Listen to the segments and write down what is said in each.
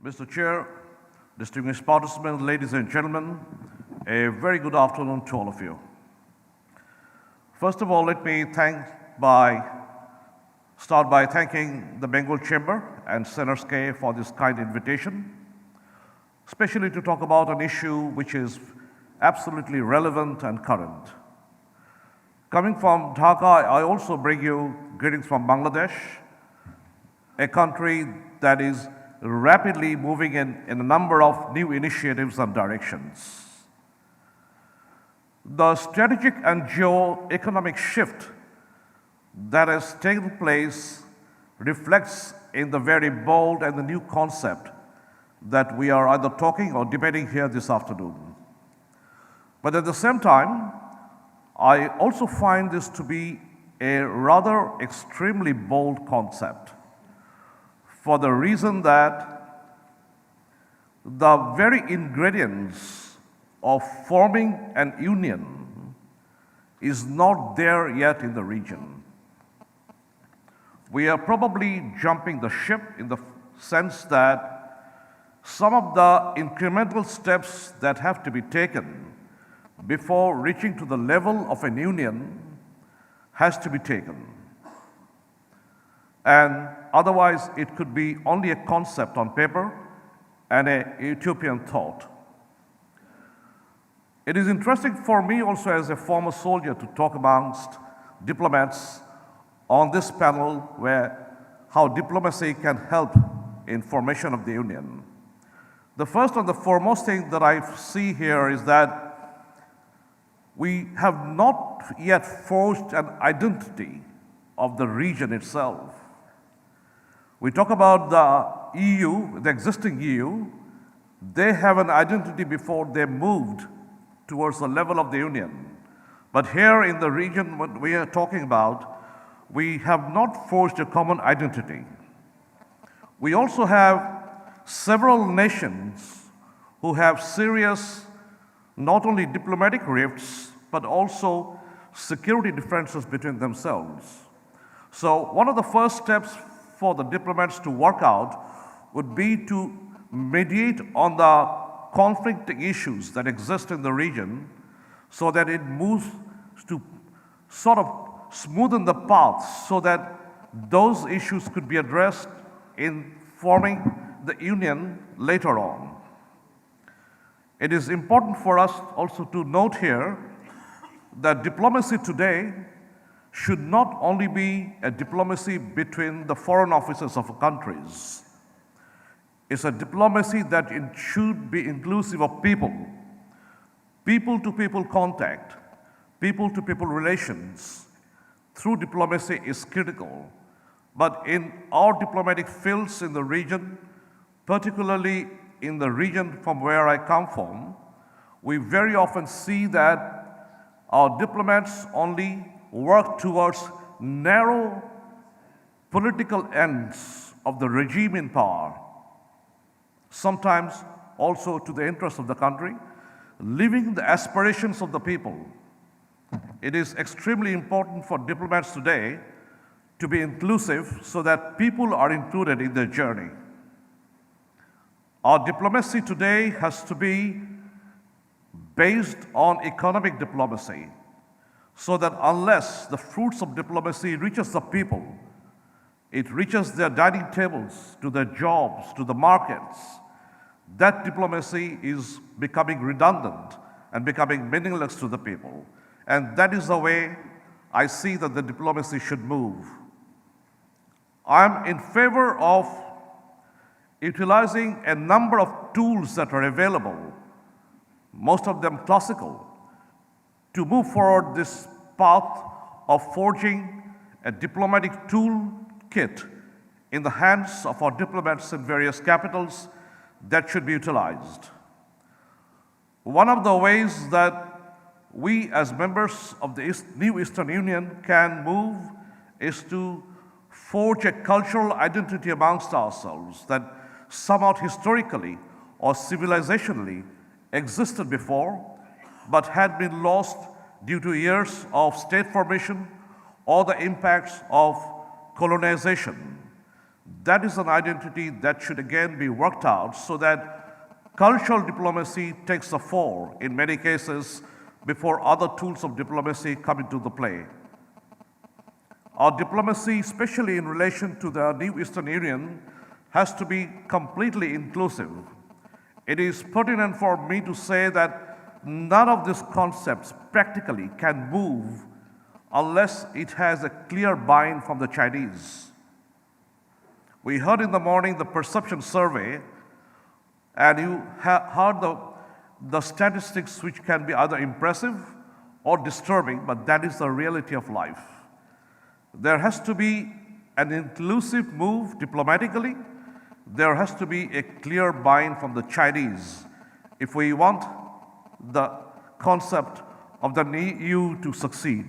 Mr. Chair, distinguished participants, ladies and gentlemen, a very good afternoon to all of you. First of all, let me start by thanking the Bengal Chamber and Senators K for this kind invitation, especially to talk about an issue which is absolutely relevant and current. Coming from Dhaka, I also bring you greetings from Bangladesh, a country that is rapidly moving in a number of new initiatives and directions. The strategic and geo-economic shift that has taken place reflects in the very bold and the new concept that we are either talking or debating here this afternoon. But at the same time, I also find this to be a rather extremely bold concept for the reason that the very ingredients of forming an union is not there yet in the region. We are probably jumping the ship in the sense that some of the incremental steps that have to be taken before reaching to the level of an union has to be taken. And otherwise, it could be only a concept on paper and a utopian thought. It is interesting for me also as a former soldier to talk amongst diplomats on this panel where how diplomacy can help in formation of the union. The first and the foremost thing that I see here is that we have not yet forged an identity of the region itself. We talk about the EU, the existing EU, they have an identity before they moved towards the level of the Union. But here in the region what we are talking about, we have not forged a common identity. We also have several nations who have serious, not only diplomatic rifts, but also security differences between themselves. So one of the first steps for the diplomats to work out would be to mediate on the conflicting issues that exist in the region so that it moves to sort of smoothen the path so that those issues could be addressed in forming the union later on. It is important for us also to note here that diplomacy today should not only be a diplomacy between the foreign officers of countries. It's a diplomacy that it should be inclusive of people, people-to-people contact, people-to-people relations through diplomacy is critical. But in our diplomatic fields in the region, particularly in the region from where I come from, we very often see that our diplomats only work towards narrow political ends of the regime in power, sometimes also to the interests of the country, leaving the aspirations of the people. It is extremely important for diplomats today to be inclusive so that people are included in their journey. Our diplomacy today has to be based on economic diplomacy, so that unless the fruits of diplomacy reaches the people, it reaches their dining tables, to their jobs, to the markets, that diplomacy is becoming redundant and becoming meaningless to the people. And that is the way I see that the diplomacy should move. I'm in favor of utilizing a number of tools that are available, most of them classical, to move forward this path of forging a diplomatic toolkit in the hands of our diplomats in various capitals that should be utilized. One of the ways that we as members of the new Eastern Union can move is to forge a cultural identity amongst ourselves that somewhat historically or civilizationally existed before, but had been lost due to years of state formation or the impacts of colonization. That is an identity that should again be worked out so that cultural diplomacy takes the fore in many cases before other tools of diplomacy come into the play. Our diplomacy, especially in relation to the new Eastern Union, has to be completely inclusive. It is pertinent for me to say that none of these concepts practically can move unless it has a clear buy-in from the Chinese. We heard in the morning the perception survey, and you heard the statistics which can be either impressive or disturbing, but that is the reality of life. There has to be an inclusive move diplomatically. There has to be a clear buy-in from the Chinese if we want the concept of the EU to succeed.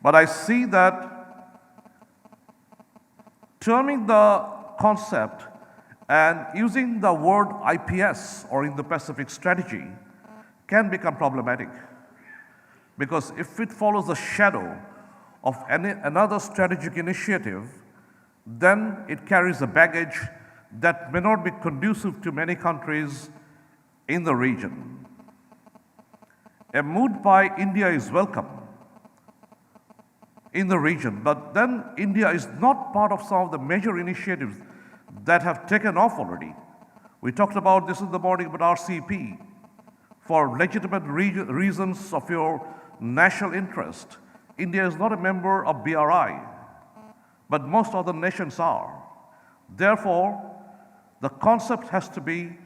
But I see that terming the concept and using the word IPS or Indo-Pacific strategy can become problematic. Because if it follows the shadow of another strategic initiative, then it carries a baggage that may not be conducive to many countries in the region. A mood by India is welcome in the region, but then India is not part of some of the major initiatives that have taken off already. We talked about this in the morning about RCP. For legitimate reasons of your national interest, India is not a member of BRI, but most other nations are. Therefore, the concept has to be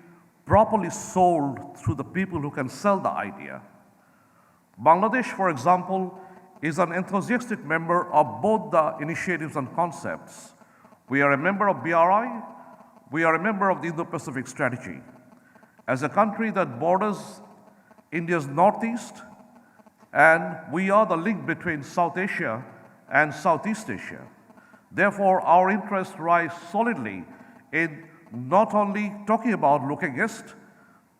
properly sold through the people who can sell the idea. Bangladesh, for example, is an enthusiastic member of both the initiatives and concepts. We are a member of BRI, we are a member of the Indo-Pacific strategy. As a country that borders India's northeast, and we are the link between South Asia and Southeast Asia. Therefore, our interests rise solidly in not only talking about looking east,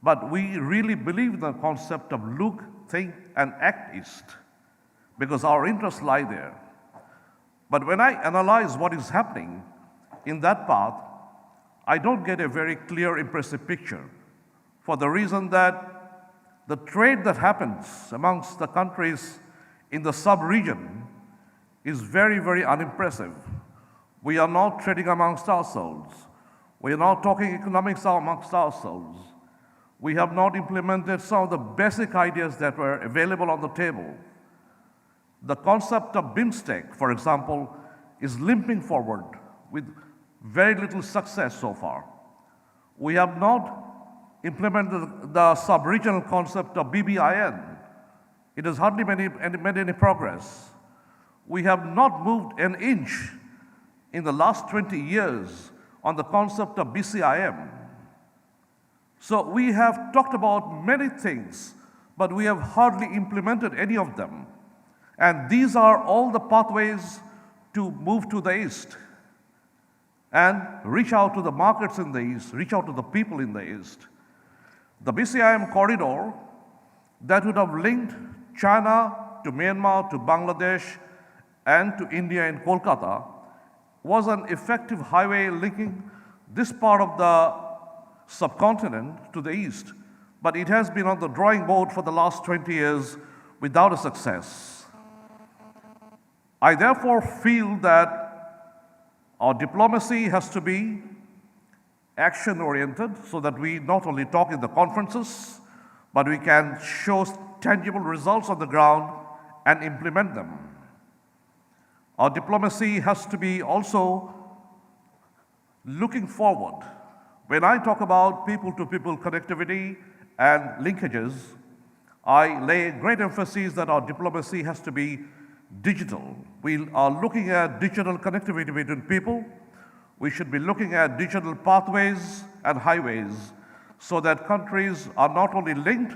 but we really believe in the concept of look, think, and act east, because our interests lie there. But when I analyze what is happening in that path, I don't get a very clear, impressive picture, for the reason that the trade that happens amongst the countries in the sub-region is very, very unimpressive. We are not trading amongst ourselves. We are not talking economics amongst ourselves. We have not implemented some of the basic ideas that were available on the table. The concept of BIMSTEC, for example, is limping forward with very little success so far. We have not implemented the sub-regional concept of BBIN. It has hardly made any progress. We have not moved an inch in the last 20 years on the concept of BCIM. So we have talked about many things, but we have hardly implemented any of them. And these are all the pathways to move to the east and reach out to the markets in the east, reach out to the people in the east. The BCIM corridor that would have linked China to Myanmar to Bangladesh and to India in Kolkata was an effective highway linking this part of the subcontinent to the east, but it has been on the drawing board for the last 20 years without a success. I therefore feel that our diplomacy has to be action-oriented so that we not only talk in the conferences, but we can show tangible results on the ground and implement them. Our diplomacy has to be also looking forward. When I talk about people-to-people connectivity and linkages, I lay great emphasis that our diplomacy has to be digital. We are looking at digital connectivity between people. We should be looking at digital pathways and highways so that countries are not only linked,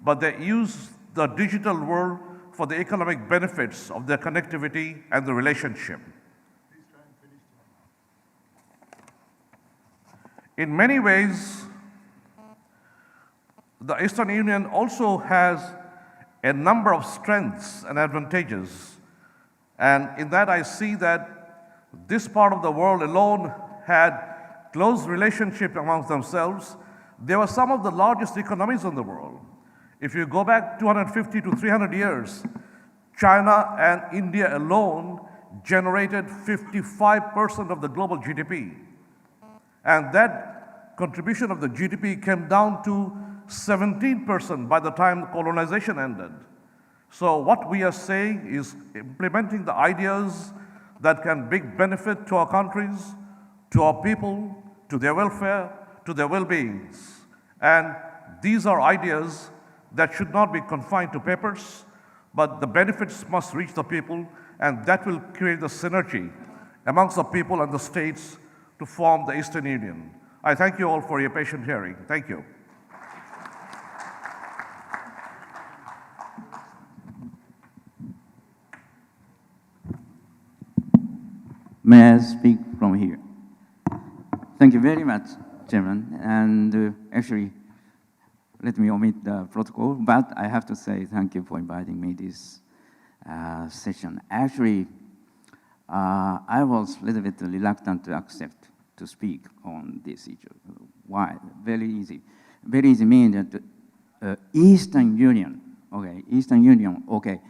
but they use the digital world for the economic benefits of their connectivity and the relationship. In many ways, the Eastern Union also has a number of strengths and advantages. And in that, I see that This part of the world alone had close relationship amongst themselves. They were some of the largest economies in the world. If you go back 250 to 300 years, China and India alone generated 55% of the global GDP. And that contribution of the GDP came down to 17% by the time colonization ended. So what we are saying is implementing the ideas that can bring benefit to our countries, to our people, to their welfare, to their well-beings. And these are ideas that should not be confined to papers, but the benefits must reach the people, and that will create the synergy amongst the people and the states to form the Eastern Union. I thank you all for your patient hearing. Thank you. May I speak from here? Thank you very much, Chairman. And actually, let me omit the protocol, but I have to say thank you for inviting me this session. Actually, I was a little bit reluctant to accept to speak on this issue. Why? Very easy. Very easy means that Eastern Union, okay, Eastern Union, okay,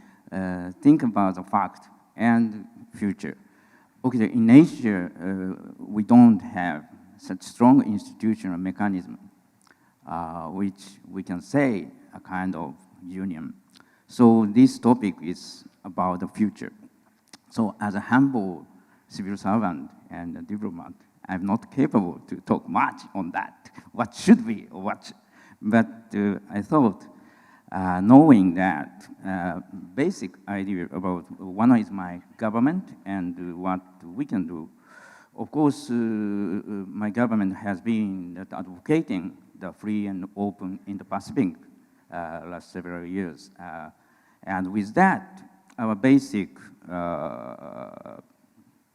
think about the fact and future. Okay, in Asia, we don't have such strong institutional mechanism, which we can say a kind of union. So this topic is about the future. So as a humble civil servant and a diplomat, I'm not capable to talk much on that. What should be, but I thought, knowing that basic idea about one is my government and what we can do. Of course, my government has been advocating the free and open Indo-Pacific last several years. And with that, our basic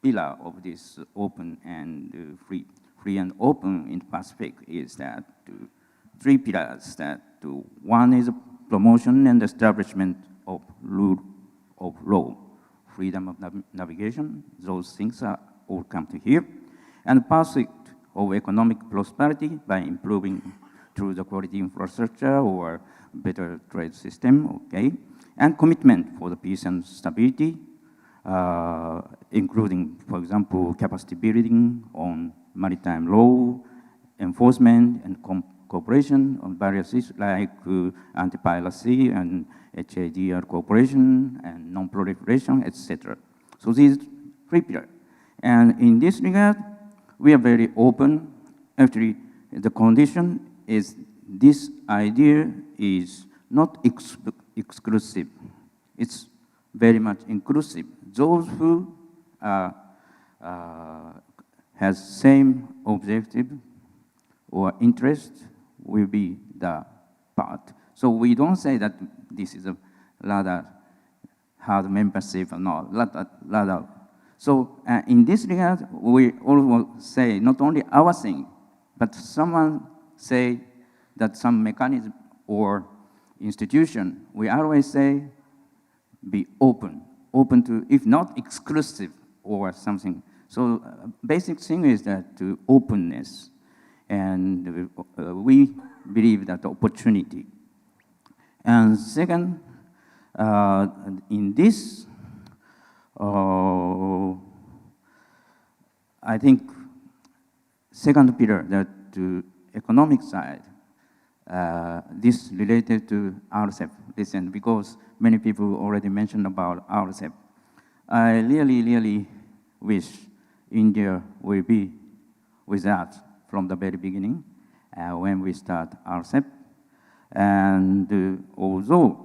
pillar of this open and free and open Indo-Pacific is that three pillars. That one is promotion and establishment of rule of law, freedom of navigation. Those things are all come to here, and pursuit of economic prosperity by improving through the quality infrastructure or better trade system, okay, and commitment for the peace and stability, including, for example, capacity building on maritime law, enforcement and cooperation on various issues like anti-piracy and HADR cooperation and non-proliferation, etc. So these three pillars. And in this regard, we are very open. Actually, the condition is this idea is not exclusive. It's very much inclusive. Those who has same objective or interest will be the part. So we don't say that this is a rather hard membership or not, rather. So in this regard, we always say not only our thing, but someone say that some mechanism or institution, we always say be open to, if not exclusive or something. So basic thing is that openness. And we believe that opportunity. And second, in this, I think second pillar, that economic side, this related to RCEP. Listen, because many people already mentioned about RCEP. I really wish India will be with us from the very beginning when we start RCEP. And although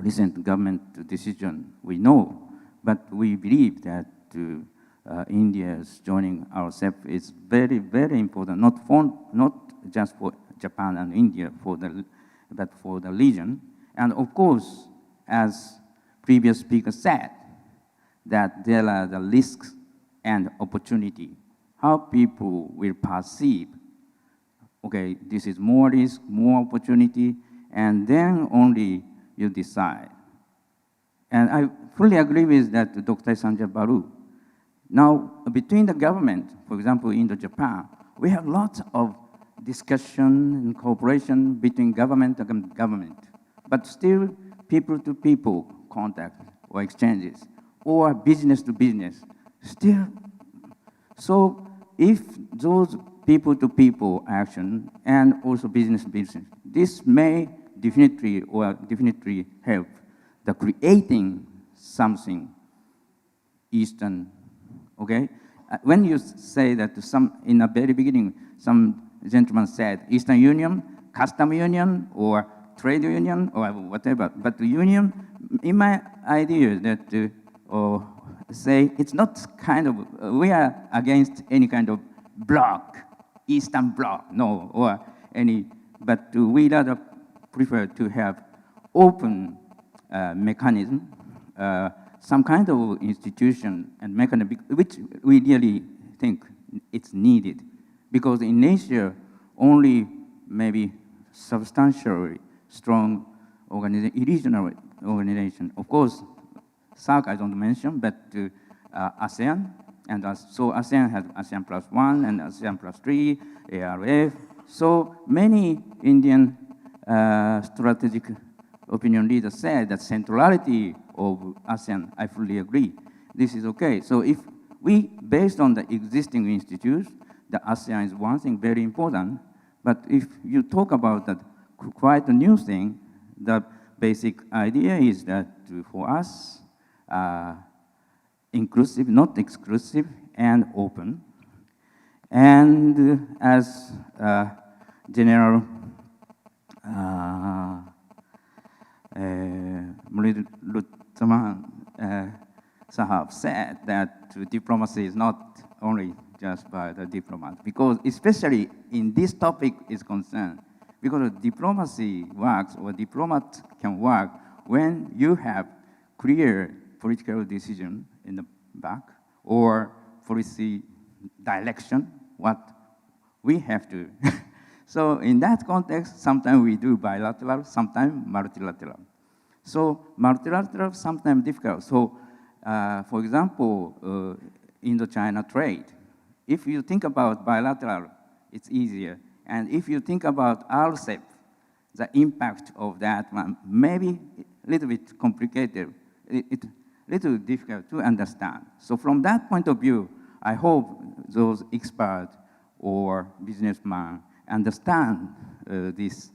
recent government decision we know, but we believe that India's joining RCEP is very important, not just for Japan and India, but for the region. And of course, as previous speaker said, that there are the risks and opportunity. How people will perceive, okay, this is more risk, more opportunity, and then only you decide. And I fully agree with that Dr. Sanjay Baru. Now, between the government, for example, Indo-Japan, we have lots of discussion and cooperation between government and government, but still people-to-people contact or exchanges, or business to business, still. So if those people-to-people action and also business-business, this may definitely help the creating something Eastern, okay? When you say that in the very beginning, some gentleman said Eastern Union, custom union, or trade union, or whatever, but the union, in my idea that, say, it's not kind of, we are against any kind of bloc, Eastern bloc, no, or any, but we rather prefer to have open mechanism, some kind of institution and mechanism, which we really think it's needed. Because in Asia, only maybe substantially strong regional organization. Of course, SARC I don't mention, but ASEAN, and so ASEAN has ASEAN plus 1 and ASEAN plus 3, ARF. So many Indian strategic opinion leaders said that centrality of ASEAN, I fully agree. This is okay. So if we, based on the existing institutes, the ASEAN is one thing very important, but if you talk about that quite a new thing, the basic idea is that for us, inclusive, not exclusive, and open. And as General Luthman Sahab said, that diplomacy is not only just by the diplomat, because especially in this topic is concerned, because diplomacy works, or diplomat can work when you have clear political decision in the back, or policy direction, what we have to. So in that context, sometimes we do bilateral, sometimes multilateral. So multilateral, sometimes difficult. So for example, Indo-China trade, if you think about bilateral, it's easier. And if you think about RCEP, the impact of that one, maybe a little bit complicated, it's little difficult to understand. So from that point of view, I hope those experts or businessmen understand this.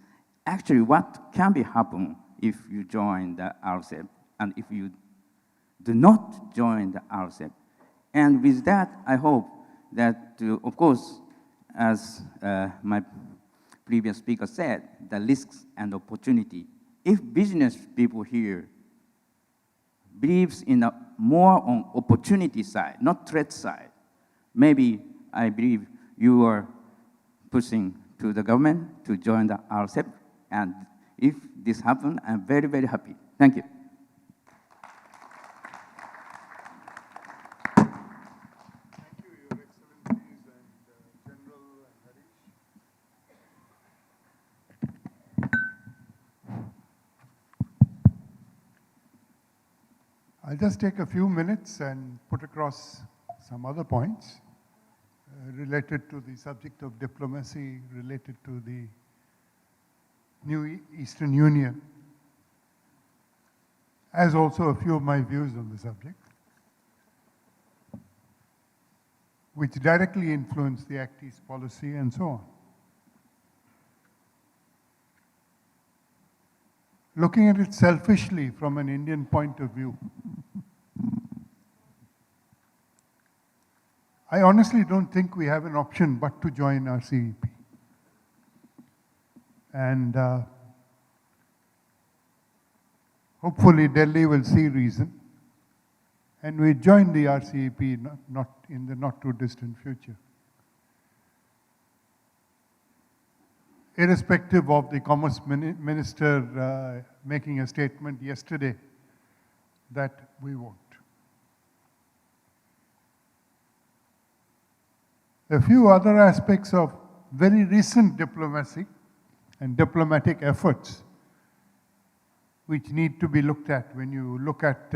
Actually, what can be happen if you join the RCEP, and if you do not join the RCEP. And with that, I hope that, of course, as my previous speaker said, the risks and opportunity. If business people here believes in a more on opportunity side, not threat side, maybe I believe you are pushing to the government to join the RCEP, and if this happens, I'm very, very happy. Thank you. Thank you, Your Excellencies and General Harish. I'll just take a few minutes and put across some other points related to the subject of diplomacy, related to the new Eastern Union, as also a few of my views on the subject, which directly influence the Act East policy and so on. Looking at it selfishly from an Indian point of view, I honestly don't think we have an option but to join RCEP. And hopefully Delhi will see reason, and we join the RCEP not in the not too distant future. Irrespective of the Commerce Minister making a statement yesterday that we won't. A few other aspects of very recent diplomacy and diplomatic efforts which need to be looked at when you look at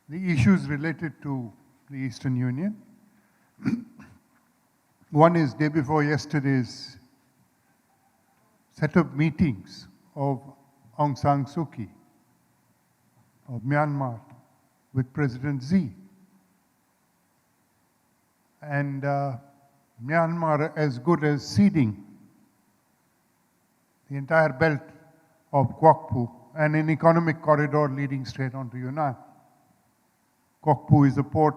the issues related to the Eastern Union. One is day before yesterday's set of meetings of Aung San Suu Kyi of Myanmar with President Xi. And Myanmar as good as ceding the entire belt of Kwok Pu and an economic corridor leading straight onto Yunnan. Kwok Pu is a port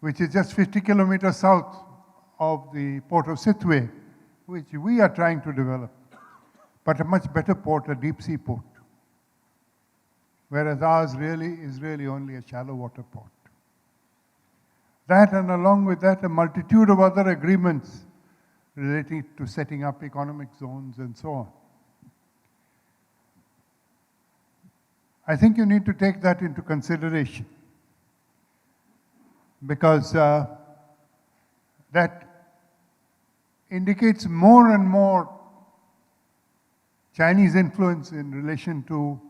which is just 50 kilometers south of the port of Sittwe, which we are trying to develop, but a much better port, a deep sea port, whereas ours is really only a shallow water port. That, and along with that, a multitude of other agreements relating to setting up economic zones and so on. I think you need to take that into consideration, because that indicates more and more Chinese influence in relation to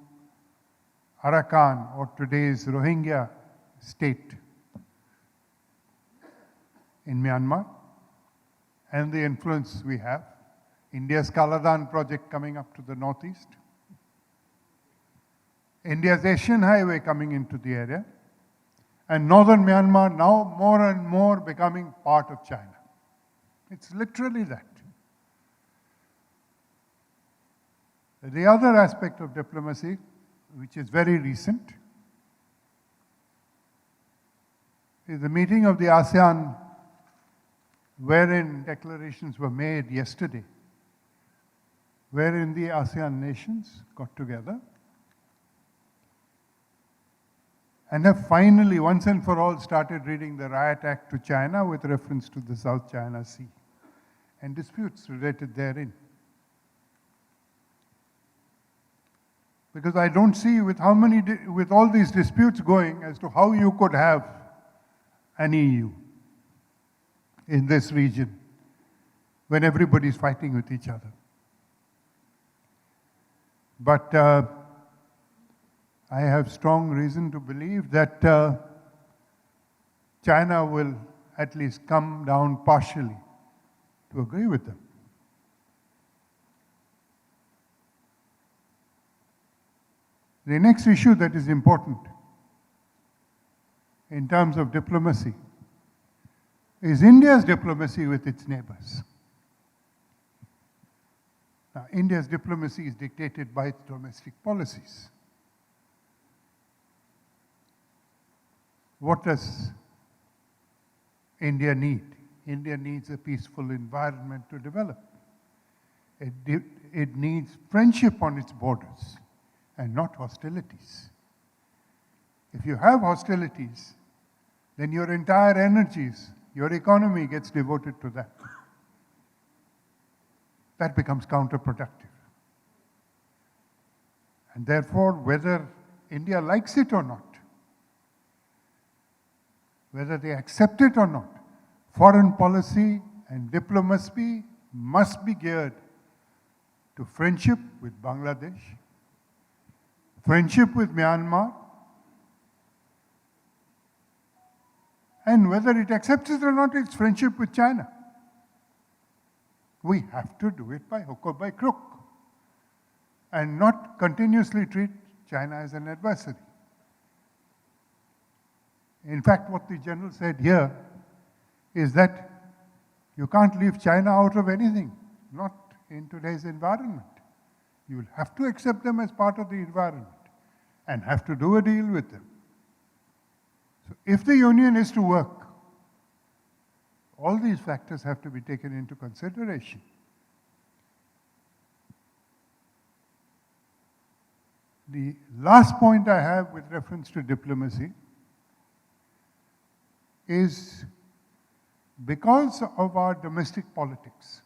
Arakan, or today's Rohingya state in Myanmar, and the influence we have. India's Kaladan project coming up to the northeast. India's Asian Highway coming into the area. And northern Myanmar now more and more becoming part of China. It's literally that. The other aspect of diplomacy, which is very recent, is the meeting of the ASEAN, wherein declarations were made yesterday, wherein the ASEAN nations got together and have finally, once and for all, started reading the Riot Act to China with reference to the South China Sea and disputes related therein. Because I don't see with all these disputes going as to how you could have an EU in this region when everybody's fighting with each other. But I have strong reason to believe that China will at least come down partially to agree with them. The next issue that is important in terms of diplomacy is India's diplomacy with its neighbors. Now, India's diplomacy is dictated by its domestic policies. What does India need? India needs a peaceful environment to develop. It needs friendship on its borders and not hostilities. If you have hostilities, then your entire energies, your economy gets devoted to that. That becomes counterproductive. And therefore, whether India likes it or not, whether they accept it or not, foreign policy and diplomacy must be geared to friendship with Bangladesh, friendship with Myanmar, and whether it accepts it or not, it's friendship with China. We have to do it by hook or by crook, and not continuously treat China as an adversary. In fact, what the General said here is that you can't leave China out of anything, not in today's environment. You will have to accept them as part of the environment and have to do a deal with them. So if the union is to work, all these factors have to be taken into consideration. The last point I have with reference to diplomacy is because of our domestic politics,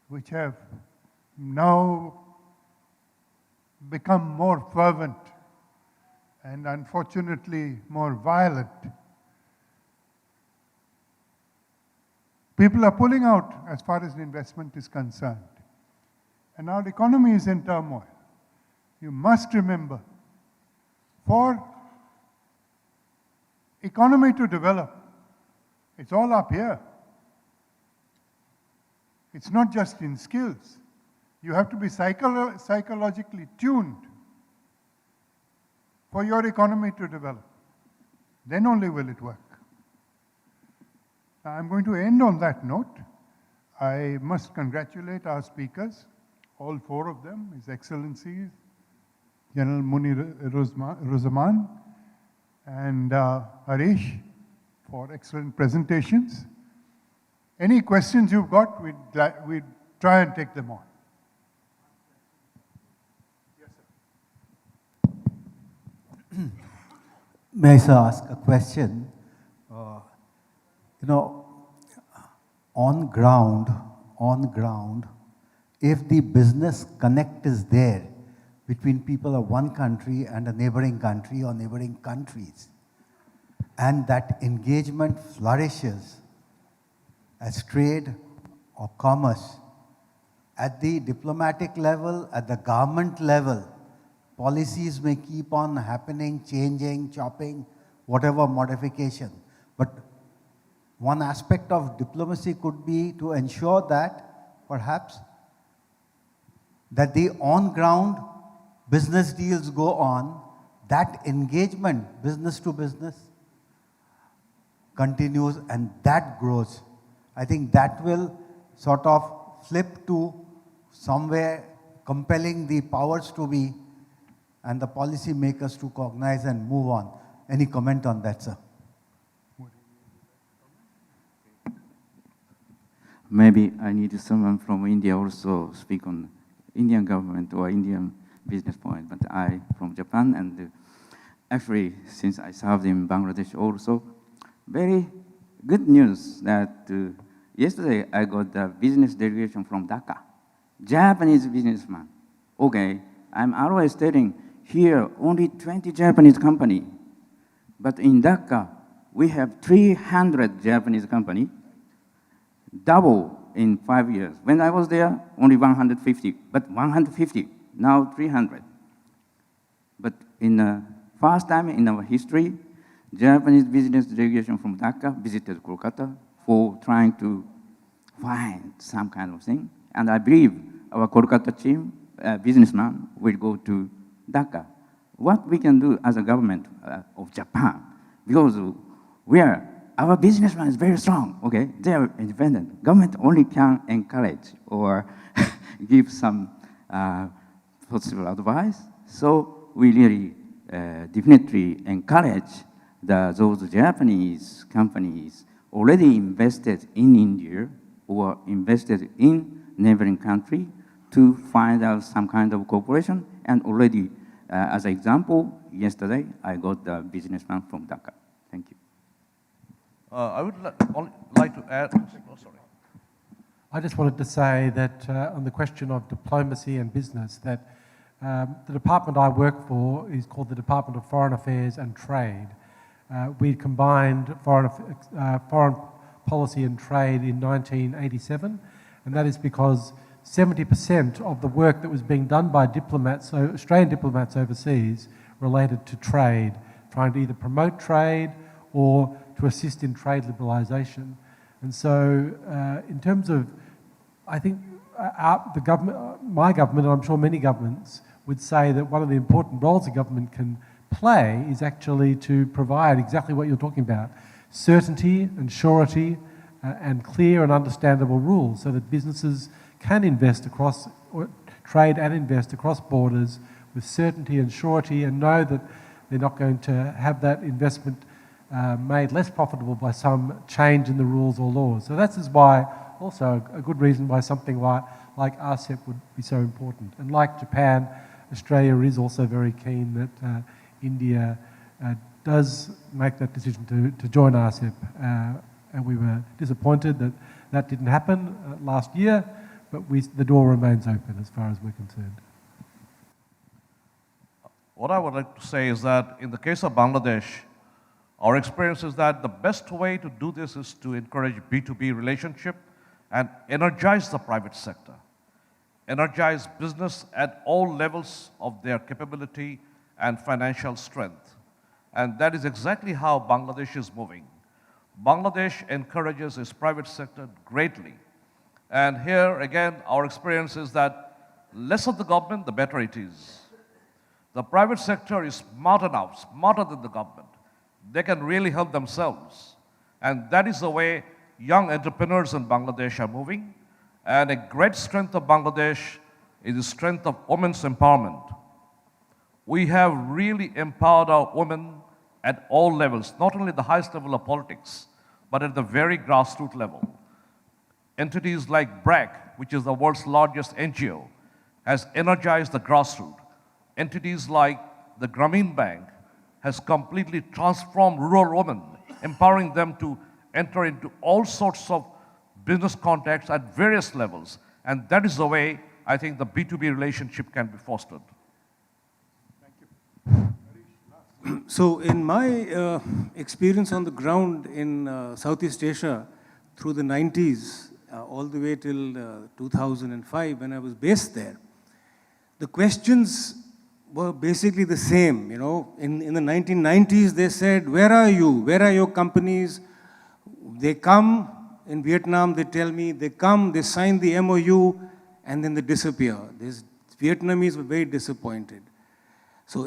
which have now become more fervent and unfortunately more violent, people are pulling out as far as investment is concerned. And our economy is in turmoil. You must remember, For economy to develop, it's all up here. It's not just in skills. You have to be psychologically tuned for your economy to develop. Then only will it work. Now, I'm going to end on that note. I must congratulate our speakers, all four of them, His Excellencies, General Muni Ruzaman and Harish, for excellent presentations. Any questions you've got, we'd try and take them on. Yes, sir. May I, sir, ask a question? On ground, if the business connect is there between people of one country and a neighboring country or neighboring countries, and that engagement flourishes as trade or commerce, at the diplomatic level, at the government level, policies may keep on happening, changing, chopping, whatever modification. But one aspect of diplomacy could be to ensure that perhaps that the on-ground business deals go on, that engagement, business to business, continues and that grows. I think that will sort of flip to somewhere compelling the powers to be and the policy makers to cognize and move on. Any comment on that, sir? Maybe I need someone from India also speak on Indian government or Indian business point, but I from Japan, and actually since I served in Bangladesh also, very good news that yesterday I got the business delegation from Dhaka, Japanese businessman. Okay, I'm always telling here only 20 Japanese company, but in Dhaka we have 300 Japanese company, double in 5 years. When I was there, only 150, but 150, now 300. But in the first time in our history, Japanese business delegation from Dhaka visited Kolkata for trying to find some kind of thing. And I believe our Kolkata team, businessman, will go to Dhaka. What we can do as a government of Japan, because our businessman is very strong, okay? They are independent. Government only can encourage or give some possible advice. So we really definitely encourage those Japanese companies already invested in India or invested in neighboring country to find out some kind of cooperation. And already, as an example, yesterday I got the businessman from Dhaka. Thank you. I would like to add, sorry. I just wanted to say that on the question of diplomacy and business, that the department I work for is called the Department of Foreign Affairs and Trade. We combined foreign policy and trade in 1987, and that is because 70% of the work that was being done by diplomats, so Australian diplomats overseas, related to trade, trying to either promote trade or to assist in trade liberalisation. And so in terms of, I think the government, my government, and I'm sure many governments, would say that one of the important roles a government can play is actually to provide exactly what you're talking about, certainty and surety and clear and understandable rules so that businesses can invest across, or trade and invest across borders with certainty and surety and know that they're not going to have that investment made less profitable by some change in the rules or laws. So that's why also a good reason why something like RCEP would be so important. And like Japan, Australia is also very keen that India does make that decision to join RCEP. And we were disappointed that that didn't happen last year, but the door remains open as far as we're concerned. What I would like to say is that in the case of Bangladesh, our experience is that the best way to do this is to encourage B2B relationship and energize the private sector, energize business at all levels of their capability and financial strength. And that is exactly how Bangladesh is moving. Bangladesh encourages its private sector greatly. And here, again, our experience is that less of the government, the better it is. The private sector is smart enough, smarter than the government. They can really help themselves. And that is the way young entrepreneurs in Bangladesh are moving. And a great strength of Bangladesh is the strength of women's empowerment. We have really empowered our women at all levels, not only the highest level of politics, but at the very grassroots level. Entities like BRAC, which is the world's largest NGO, has energized the grassroots. Entities like the Grameen Bank has completely transformed rural women, empowering them to enter into all sorts of business contacts at various levels. And that is the way I think the B2B relationship can be fostered. So in my experience on the ground in Southeast Asia through the 90s, all the way till 2005 when I was based there, the questions were basically the same. You know, in the 1990s they said, where are you? Where are your companies? They come in Vietnam, they tell me, they come, they sign the MOU, and then they disappear. These Vietnamese were very disappointed. So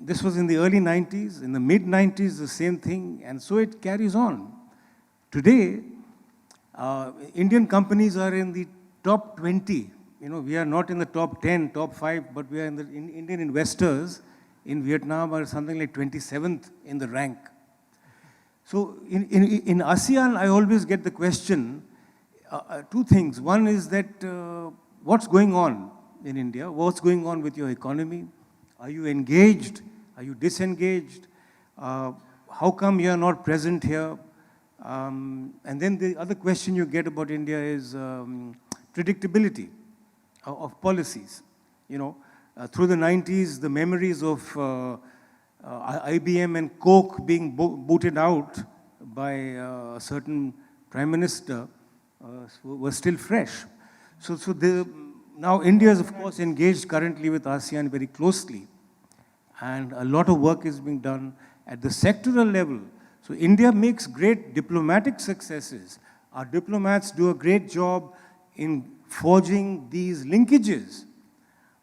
this was in the early 90s, in the mid 90s, the same thing, and so it carries on. Today, Indian companies are in the top 20. You know, we are not in the top 10, top 5, but we are in the Indian investors in Vietnam are something like 27th in the rank. So in ASEAN, I always get the question, two things. One is that what's going on in India? What's going on with your economy? Are you engaged? Are you disengaged? How come you are not present here? And then the other question you get about India is predictability of policies. You know, through the 90s, the memories of IBM and Coke being booted out by a certain prime minister were still fresh. So now India is, of course, engaged currently with ASEAN very closely. And a lot of work is being done at the sectoral level. So India makes great diplomatic successes. Our diplomats do a great job in forging these linkages.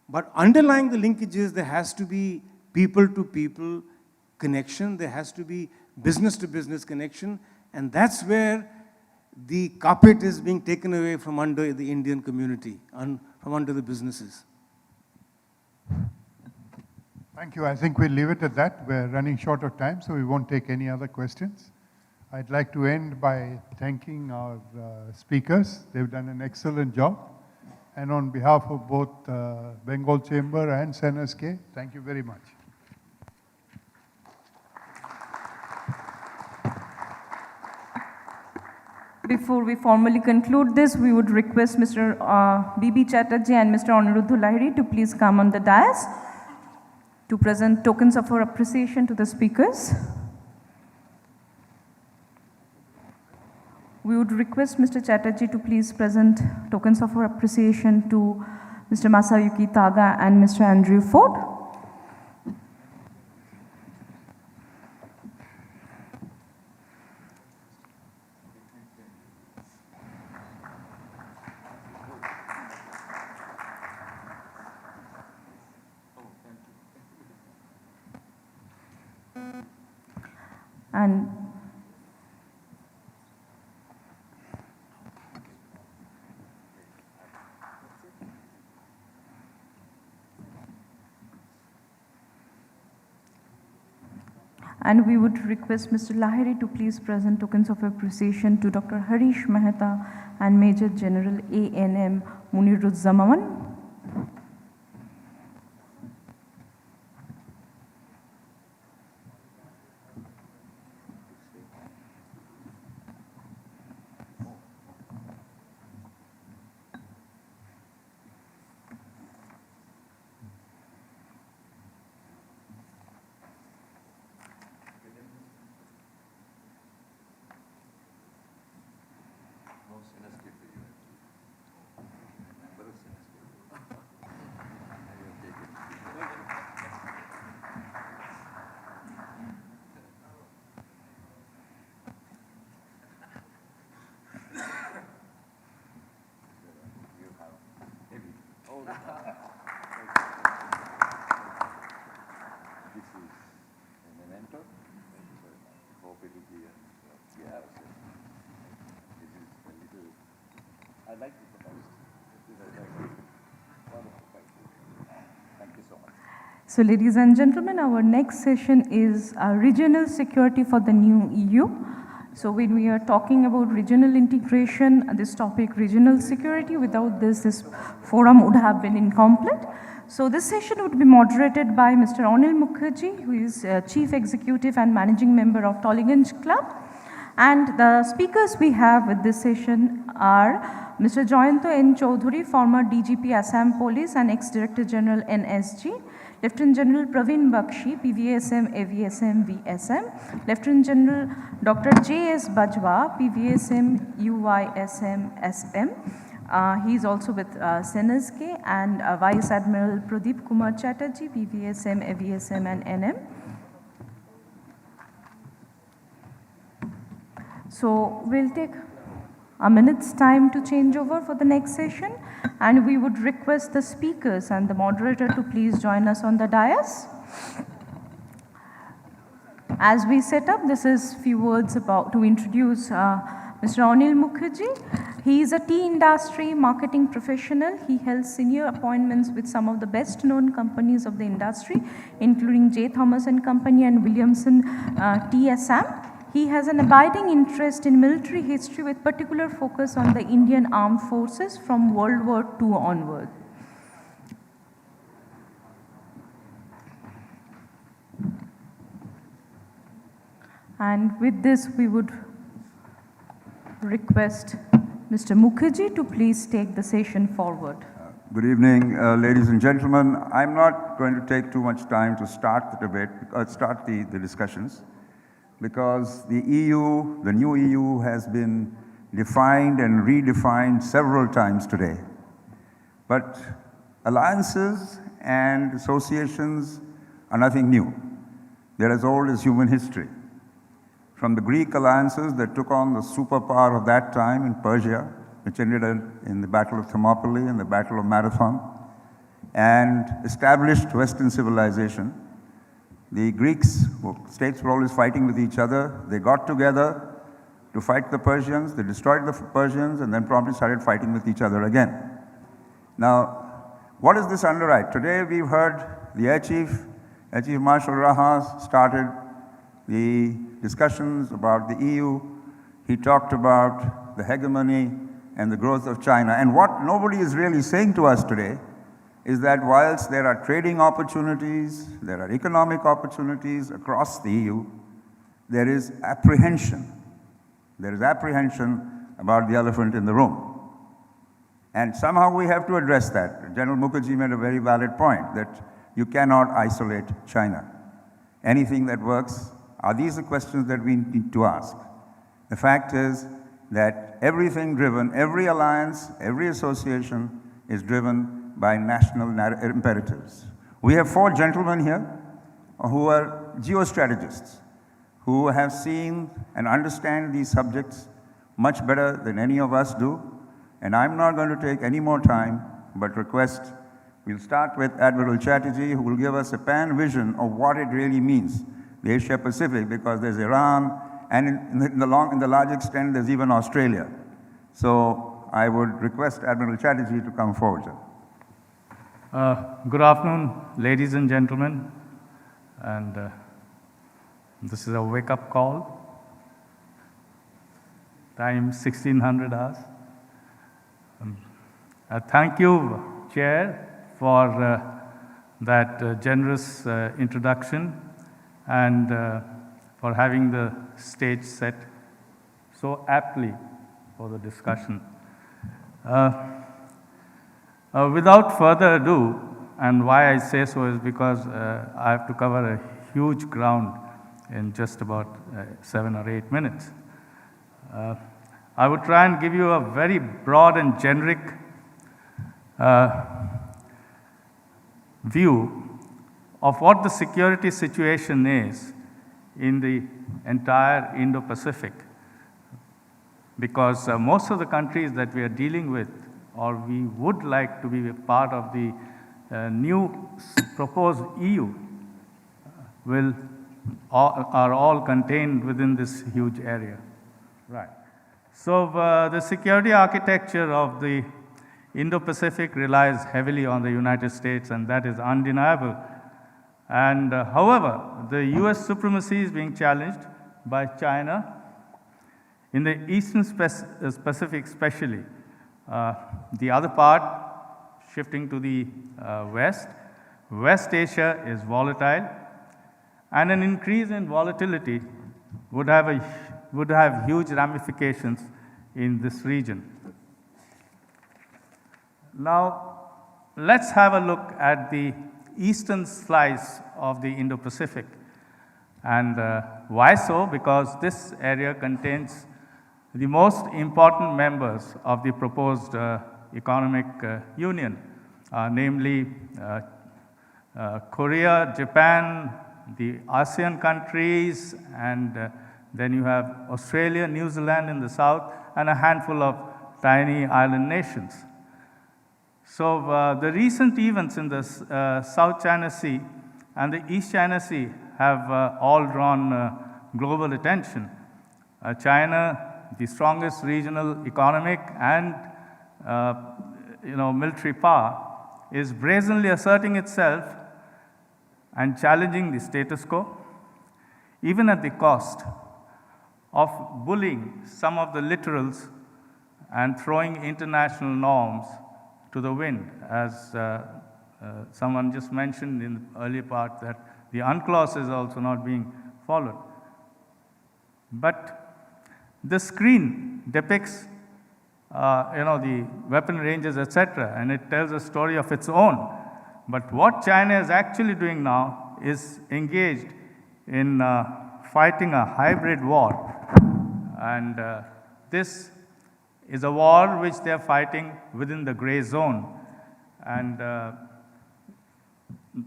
But underlying the linkages, there has to be people-to-people connection. There has to be business-to-business connection. And that's where the carpet is being taken away from under the Indian community, and from under the businesses. Thank you. I think we'll leave it at that. We're running short of time, so we won't take any other questions. I'd like to end by thanking our speakers. They've done an excellent job. And on behalf of both Bengal Chamber and SNSK, thank you very much. Before we formally conclude this, we would request Mr. B.B. Chatterjee and Mr. Aniruddha Lahiri to please come on the dais to present tokens of our appreciation to the speakers. We would request Mr. Chatterjee to please present tokens of our appreciation to Mr. Masayuki Taga and Mr. Andrew Ford. And we would request Mr. Lahiri to please present tokens of appreciation to Dr. Harish Mehta and Major General A.N.M. Muniruzzaman. So, ladies and gentlemen, our next session is regional security for the new EU. So, when we are talking about regional integration, this topic, regional security, without this forum would have been incomplete. So, this session would be moderated by Mr. Anil Mukherjee, who is Chief Executive and Managing Member of Tollygunge Club. And the speakers we have with this session are Mr. Jayanto N. Chaudhuri, former DGP Assam Police and ex-Director General NSG, Lieutenant General Praveen Bakshi, PVSM, AVSM, VSM, Lieutenant General Dr. J.S. Bajwa, PVSM, UYSM, SM. He is also with SENESK, and Vice Admiral Pradeep Kumar Chatterjee, PVSM, AVSM, and NM. So we'll take a minute's time to change over for the next session, and we would request the speakers and the moderator to please join us on the dais. As we set up, this is few words about to introduce Mr. Anil Mukherjee. He is a tea industry marketing professional. He held senior appointments with some of the best known companies of the industry, including J. Thomas and Company and Williamson Tea Assam. He has an abiding interest in military history with particular focus on the Indian Armed Forces from World War II onward. And with this, we would request Mr. Mukherjee to please take the session forward. Good evening, ladies and gentlemen. I'm not going to take too much time to start the debate, start the discussions, because the EU, the new EU, has been defined and redefined several times today. But alliances and associations are nothing new. They're as old as human history. From the Greek alliances that took on the superpower of that time in Persia, which ended in the Battle of Thermopylae and the Battle of Marathon, and established Western civilization. The Greeks, states were always fighting with each other. They got together to fight the Persians. They destroyed the Persians and then promptly started fighting with each other again. Now, what does this underwrite? Today we've heard the Air Chief Marshal Rahas started the discussions about the EU. He talked about the hegemony and the growth of China. And what nobody is really saying to us today is that whilst there are trading opportunities, there are economic opportunities across the EU, there is apprehension. There is apprehension about the elephant in the room. And somehow we have to address that. General Mukherjee made a very valid point that you cannot isolate China. Anything that works, are these the questions that we need to ask? The fact is that everything driven, every alliance, every association is driven by national imperatives. We have 4 gentlemen here who are geostrategists, who have seen and understand these subjects much better than any of us do. And I'm not going to take any more time, but request, we'll start with Admiral Chatterjee, who will give us a pan vision of what it really means, the Asia Pacific, because there's Iran, and in the large extent, there's even Australia. So I would request Admiral Chatterjee to come forward, sir. Good afternoon, ladies and gentlemen, and this is a wake-up call. Time 1600 hours. Thank you, Chair, for that generous introduction and for having the stage set so aptly for the discussion. Without further ado, and why I say so is because I have to cover a huge ground in just about 7 or 8 minutes. I would try and give you a very broad and generic view of what the security situation is in the entire Indo-Pacific, because most of the countries that we are dealing with or we would like to be a part of the new proposed EU, are all contained within this huge area. Right. So the security architecture of the Indo-Pacific relies heavily on the United States, and that is undeniable. And however, the US supremacy is being challenged by China in the Eastern Pacific especially. The other part, shifting to the West Asia is volatile, and an increase in volatility would have huge ramifications in this region. Now, let's have a look at the eastern slice of the Indo-Pacific. And why so? Because this area contains the most important members of the proposed economic union, namely Korea, Japan, the ASEAN countries, and then you have Australia, New Zealand in the south, and a handful of tiny island nations. So the recent events in the South China Sea and the East China Sea have all drawn global attention. China, the strongest regional economic and military power, is brazenly asserting itself and challenging the status quo, even at the cost of bullying some of the littorals and throwing international norms to the wind, as someone just mentioned in the earlier part, that the UNCLOS is also not being followed. But the screen depicts the weapon ranges, etc., and it tells a story of its own. But what China is actually doing now is engaged in fighting a hybrid war. And this is a war which they are fighting within the gray zone and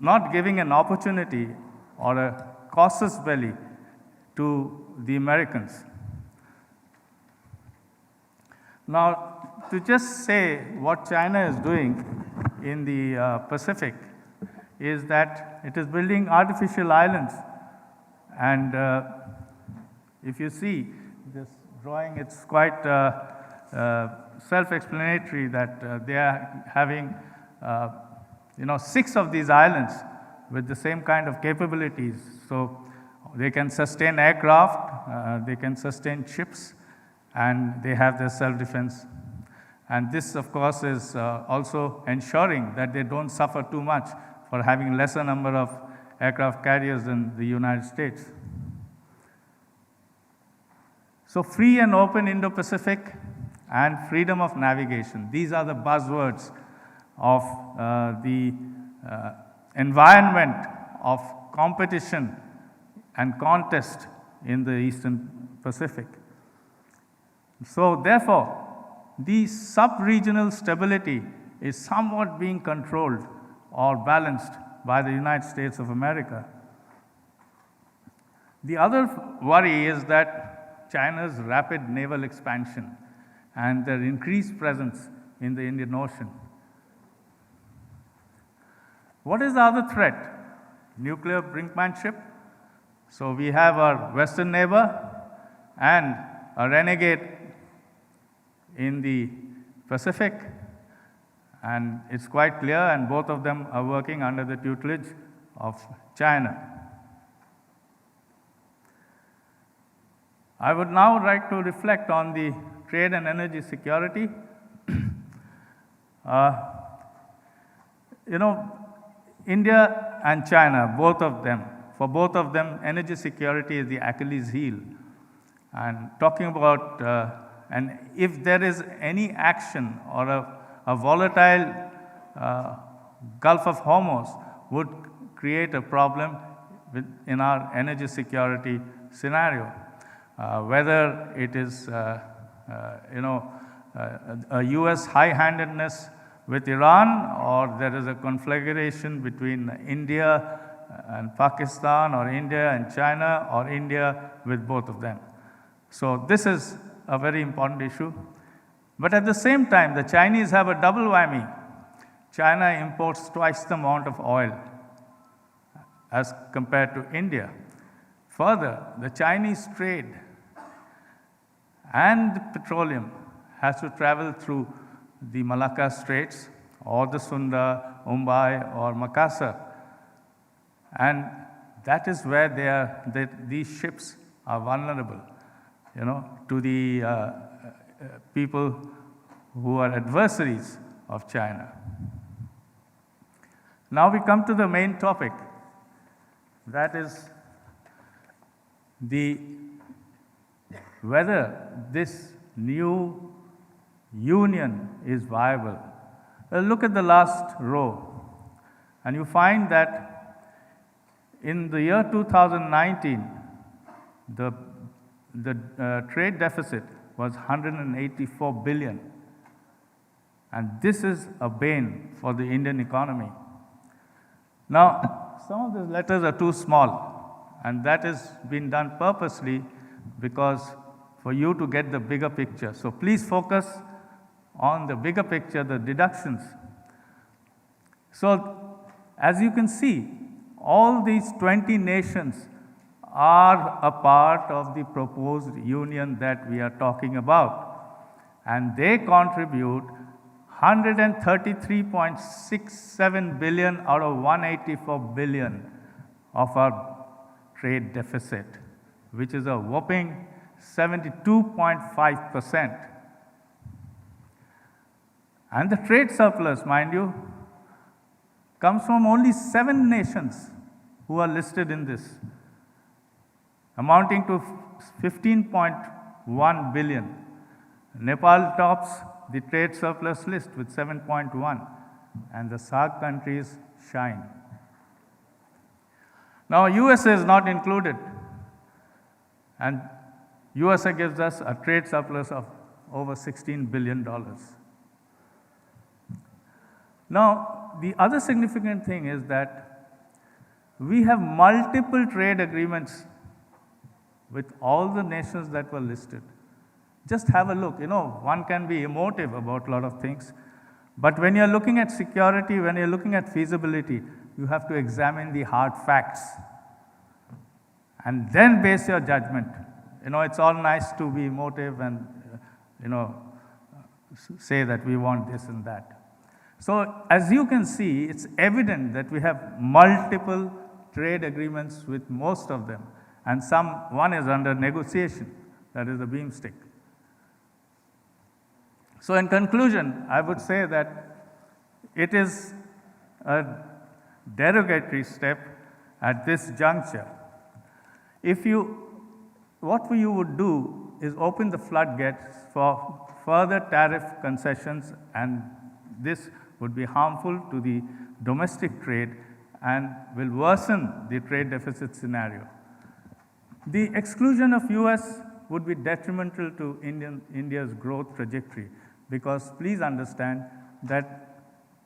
not giving an opportunity or a casus belli to the Americans. Now, to just say what China is doing in the Pacific is that it is building artificial islands. And if you see this drawing, it's quite self-explanatory that they are having 6 of these islands with the same kind of capabilities. So they can sustain aircraft, they can sustain ships, and they have their self-defense. And this, of course, is also ensuring that they don't suffer too much for having lesser number of aircraft carriers than the United States. So free and open Indo-Pacific and freedom of navigation. These are the buzzwords of the environment of competition and contest in the Eastern Pacific. So therefore, the sub-regional stability is somewhat being controlled or balanced by the United States of America. The other worry is that China's rapid naval expansion and their increased presence in the Indian Ocean. What is the other threat? Nuclear brinkmanship. So we have our western neighbor and a renegade in the Pacific, and it's quite clear, and both of them are working under the tutelage of China. I would now like to reflect on the trade and energy security. India and China, for both of them, energy security is the Achilles heel. And talking about and if there is any action or a volatile Gulf of Hormuz would create a problem in our energy security scenario. Whether it is a US high-handedness with Iran, or there is a conflagration between India and Pakistan, or India and China, or India with both of them. So this is a very important issue. But at the same time, the Chinese have a double whammy. China imports twice the amount of oil as compared to India. Further, the Chinese trade and petroleum has to travel through the Malacca Straits or the Sunda, Mumbai or Makassar. And that is where these ships are vulnerable, to the people who are adversaries of China. Now we come to the main topic. That is whether this new union is viable. Look at the last row, and you find that in the year 2019, the trade deficit was 184 billion. And this is a bane for the Indian economy. Now, some of the letters are too small, and that has been done purposely because for you to get the bigger picture. So please focus on the bigger picture, the deductions. So as you can see, all these 20 nations are a part of the proposed union that we are talking about. And they contribute 133.67 billion out of 184 billion of our trade deficit, which is a whopping 72.5%. And the trade surplus, mind you, comes from only 7 nations who are listed in this, amounting to 15.1 billion. Nepal tops the trade surplus list with 7.1, and the SAARC countries shine. Now, USA is not included, and USA gives us a trade surplus of over $16 billion. Now, the other significant thing is that we have multiple trade agreements with all the nations that were listed. Just have a look. One can be emotive about a lot of things, but when you're looking at security, when you're looking at feasibility, you have to examine the hard facts and then base your judgment. It's all nice to be emotive and, say that we want this and that. So as you can see, it's evident that we have multiple trade agreements with most of them, and one is under negotiation, that is the beamstick. So in conclusion, I would say that it is a derogatory step at this juncture. What you would do is open the floodgates for further tariff concessions, and this would be harmful to the domestic trade and will worsen the trade deficit scenario. The exclusion of US would be detrimental to India's growth trajectory, because please understand that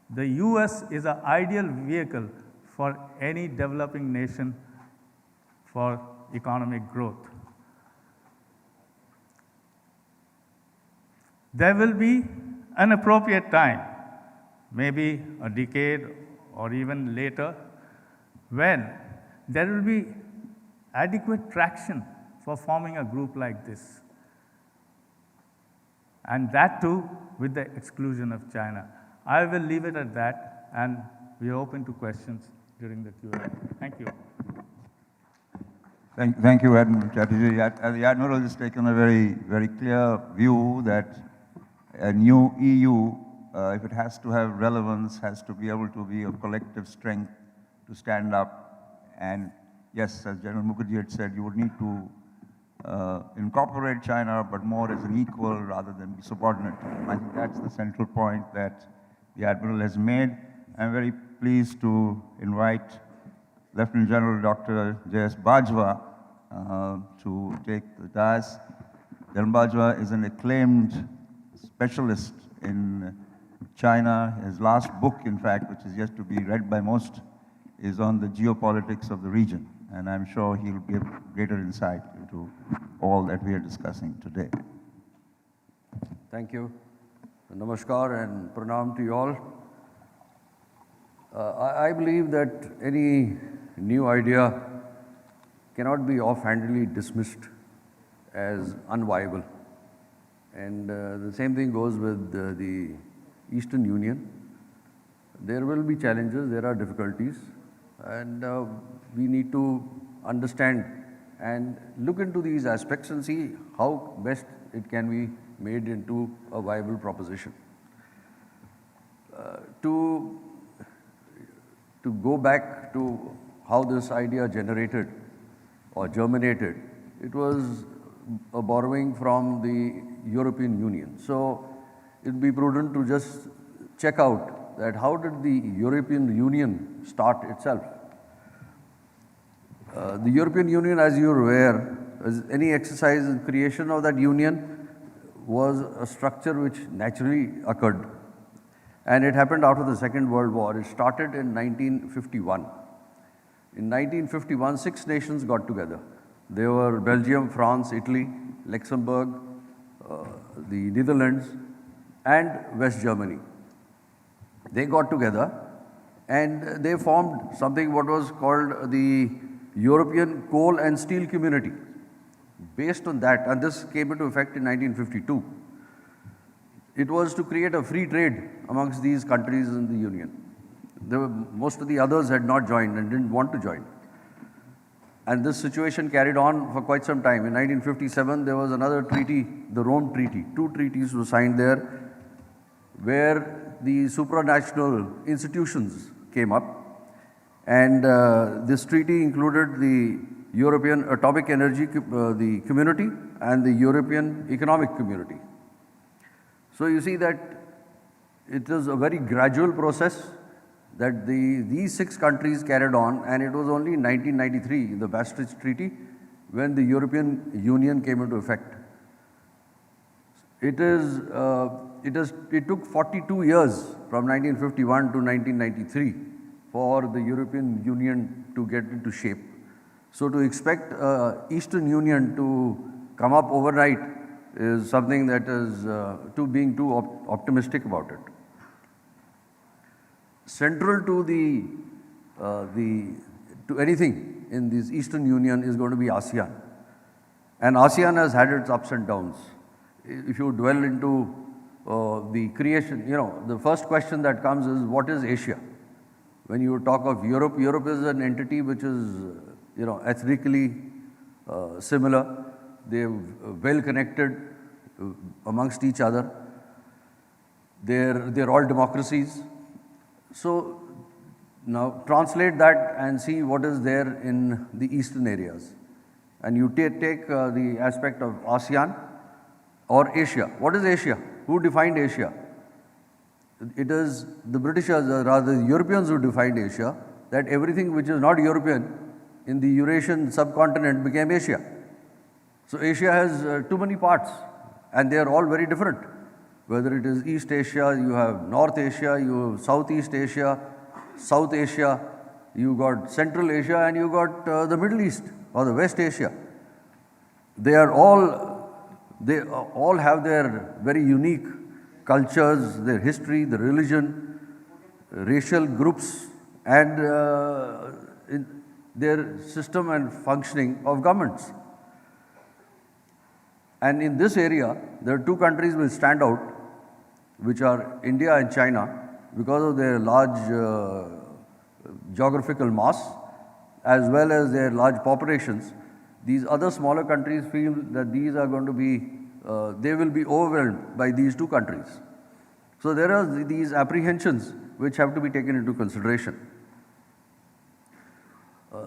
the US is an ideal vehicle for any developing nation for economic growth. There will be an appropriate time, maybe a decade or even later, when there will be adequate traction for forming a group like this. And that too with the exclusion of China. I will leave it at that, and we are open to questions during the Q&A. Thank you. Thank you, Admiral Chatterjee. The Admiral has taken a very, very clear view that a new EU, if it has to have relevance, has to be able to be of collective strength to stand up. And yes, as General Mukherjee had said, you would need to incorporate China, but more as an equal rather than be subordinate. I think that's the central point that the Admiral has made. I'm very pleased to invite Lieutenant General Dr. J.S. Bajwa to take the dais. General Bajwa is an acclaimed specialist in China. His last book, in fact, which is yet to be read by most, is on the geopolitics of the region. And I'm sure he'll give greater insight into all that we are discussing today. Thank you. Namaskar and pranam to you all. I believe that any new idea cannot be offhandedly dismissed as unviable. And the same thing goes with the Eastern Union. There will be challenges, there are difficulties, and we need to understand and look into these aspects and see how best it can be made into a viable proposition. To go back to how this idea generated or germinated, it was a borrowing from the European Union. So it would be prudent to just check out that how did the European Union start itself. The European Union, as you're aware, as any exercise in creation of that union was a structure which naturally occurred. And it happened after the Second World War. It started in 1951. In 1951, 6 nations got together. They were Belgium, France, Italy, Luxembourg, the Netherlands, and West Germany. They got together and they formed something what was called the European Coal and Steel Community. Based on that, and this came into effect in 1952, it was to create a free trade amongst these countries in the Union. Most of the others had not joined and didn't want to join. And this situation carried on for quite some time. In 1957, there was another treaty, the Rome Treaty. 2 treaties were signed there where the supranational institutions came up. And this treaty included the European Atomic Energy the Community and the European Economic Community. So you see that it is a very gradual process that these 6 countries carried on, and it was only in 1993, the Maastricht Treaty, when the European Union came into effect. It took 42 years from 1951 to 1993 for the European Union to get into shape. So to expect Eastern Union to come up overnight is something that is being too optimistic about it. Central to to anything in this Eastern Union is going to be ASEAN. And ASEAN has had its ups and downs. If you dwell into the creation, the first question that comes is, what is Asia? When you talk of Europe, Europe is an entity which is, ethnically similar. They're well connected amongst each other. They're all democracies. So now translate that and see what is there in the eastern areas. And you take the aspect of ASEAN or Asia. What is Asia? Who defined Asia? It is the Britishers, or rather the Europeans, who defined Asia, that everything which is not European in the Eurasian subcontinent became Asia. So Asia has too many parts, and they are all very different. Whether it is East Asia, you have North Asia, you have Southeast Asia, South Asia, you got Central Asia, and you got the Middle East or the West Asia. They all have their very unique cultures, their history, their religion, racial groups, and their system and functioning of governments. And in this area, there are 2 countries which stand out, which are India and China, because of their large geographical mass, as well as their large populations. These other smaller countries feel that these are going to be, they will be overwhelmed by these 2 countries. So there are these apprehensions which have to be taken into consideration.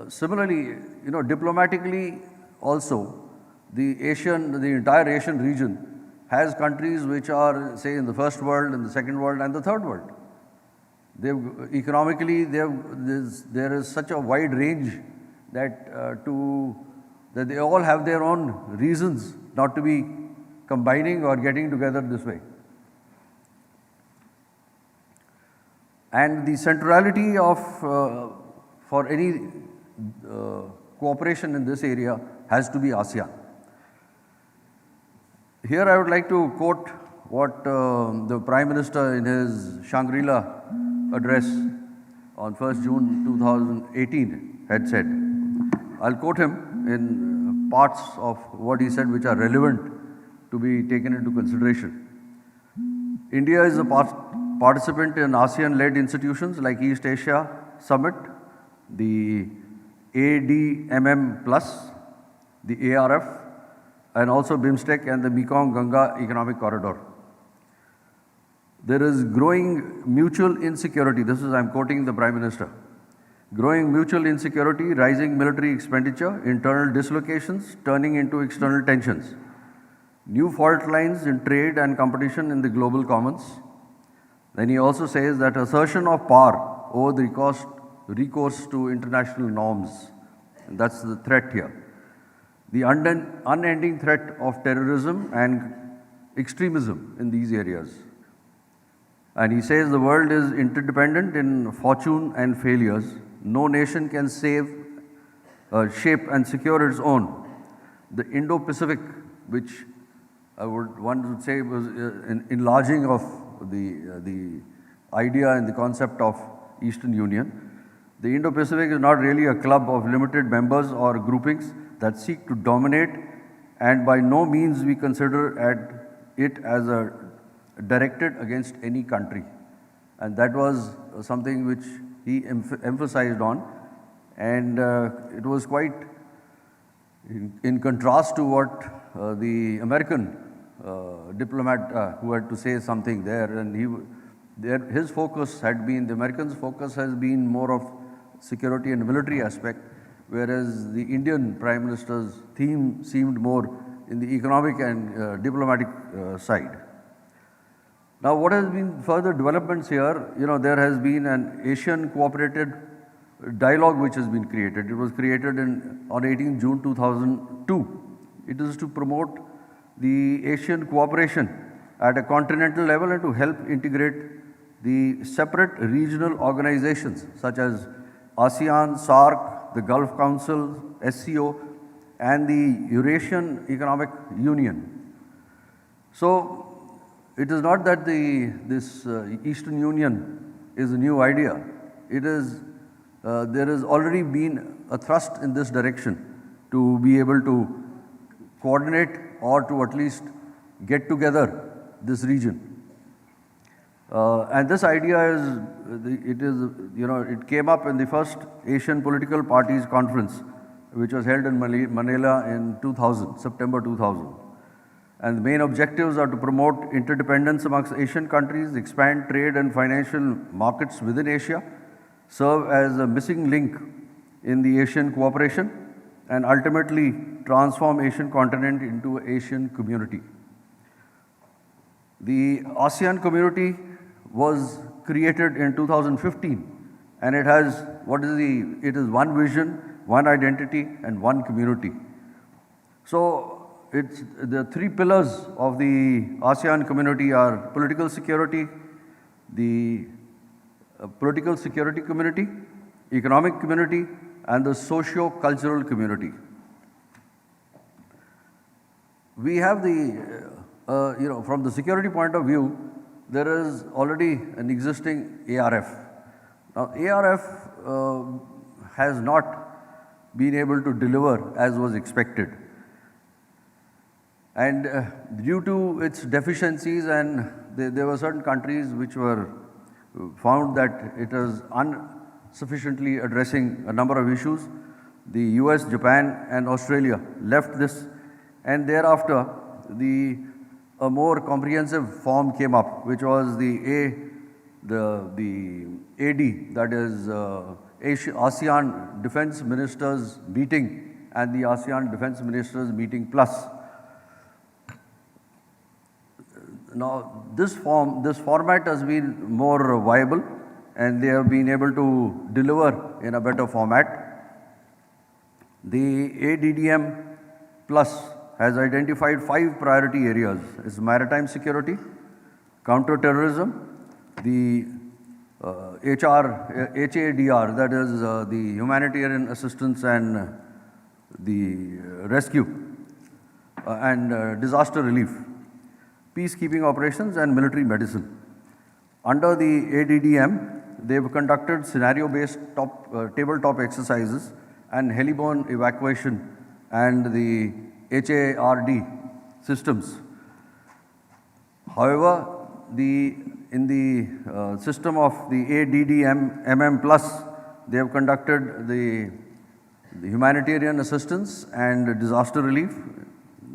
Similarly, diplomatically also, the entire Asian region has countries which are, say, in the first world, in the second world, and the third world. Economically, there is such a wide range that they all have their own reasons not to be combining or getting together this way. And the centrality of for any cooperation in this area has to be ASEAN. Here I would like to quote what the Prime Minister in his Shangri-La address on 1st June 2018 had said. I'll quote him in parts of what he said which are relevant to be taken into consideration. India is a participant in ASEAN-led institutions like East Asia Summit, the ADMM+, the ARF, and also BIMSTEC and the Mekong-Ganga Economic Corridor. There is growing mutual insecurity. This is, I'm quoting the Prime Minister. Growing mutual insecurity, rising military expenditure, internal dislocations turning into external tensions. New fault lines in trade and competition in the global commons. Then he also says that assertion of power over the recourse to international norms. And that's the threat here. The unending threat of terrorism and extremism in these areas. And he says the world is interdependent in fortune and failures. No nation can shape and secure its own. The Indo-Pacific, which one would say was an enlarging of the idea and the concept of Eastern Union. The Indo-Pacific is not really a club of limited members or groupings that seek to dominate, and by no means we consider it as directed against any country. And that was something which he emphasized on, and it was quite in contrast to what the American diplomat who had to say something there, and his focus had been, the Americans' focus has been more of security and military aspect, whereas the Indian Prime Minister's theme seemed more in the economic and diplomatic side. Now, what has been further developments here? There has been an Asian cooperated dialogue which has been created. It was created on 18 June 2002. It is to promote the Asian cooperation at a continental level and to help integrate the separate regional organizations such as ASEAN, SAARC, the Gulf Council, SCO, and the Eurasian Economic Union. So it is not that this Eastern Union is a new idea. It is, there has already been a thrust in this direction to be able to coordinate or to at least get together this region. And this idea is, it came up in the first Asian Political Parties Conference, which was held in Manila in 2000, September 2000. And the main objectives are to promote interdependence amongst Asian countries, expand trade and financial markets within Asia, serve as a missing link in the Asian cooperation, and ultimately transform Asian continent into an Asian community. The ASEAN community was created in 2015, and it has, it is one vision, one identity, and one community. So the three pillars of the ASEAN community are political security, the political security community, economic community, and the socio-cultural community. We have from the security point of view, there is already an existing ARF. Now, ARF has not been able to deliver as was expected. And due to its deficiencies, and there were certain countries which were found that it is insufficiently addressing a number of issues. The US, Japan, and Australia left this, and thereafter a more comprehensive form came up, which was the AD, that is ASEAN Defense Ministers Meeting and the ASEAN Defense Ministers Meeting Plus. Now, this format has been more viable, and they have been able to deliver in a better format. The ADDM Plus has identified 5 priority areas. It's maritime security, counter-terrorism, the HADR, that is the humanitarian assistance and the rescue and disaster relief. peacekeeping operations, and military medicine. Under the ADDM, they've conducted scenario-based tabletop exercises and heliborne evacuation and the HARD systems. However, in the system of the ADDM-MM+, they have conducted the humanitarian assistance and disaster relief.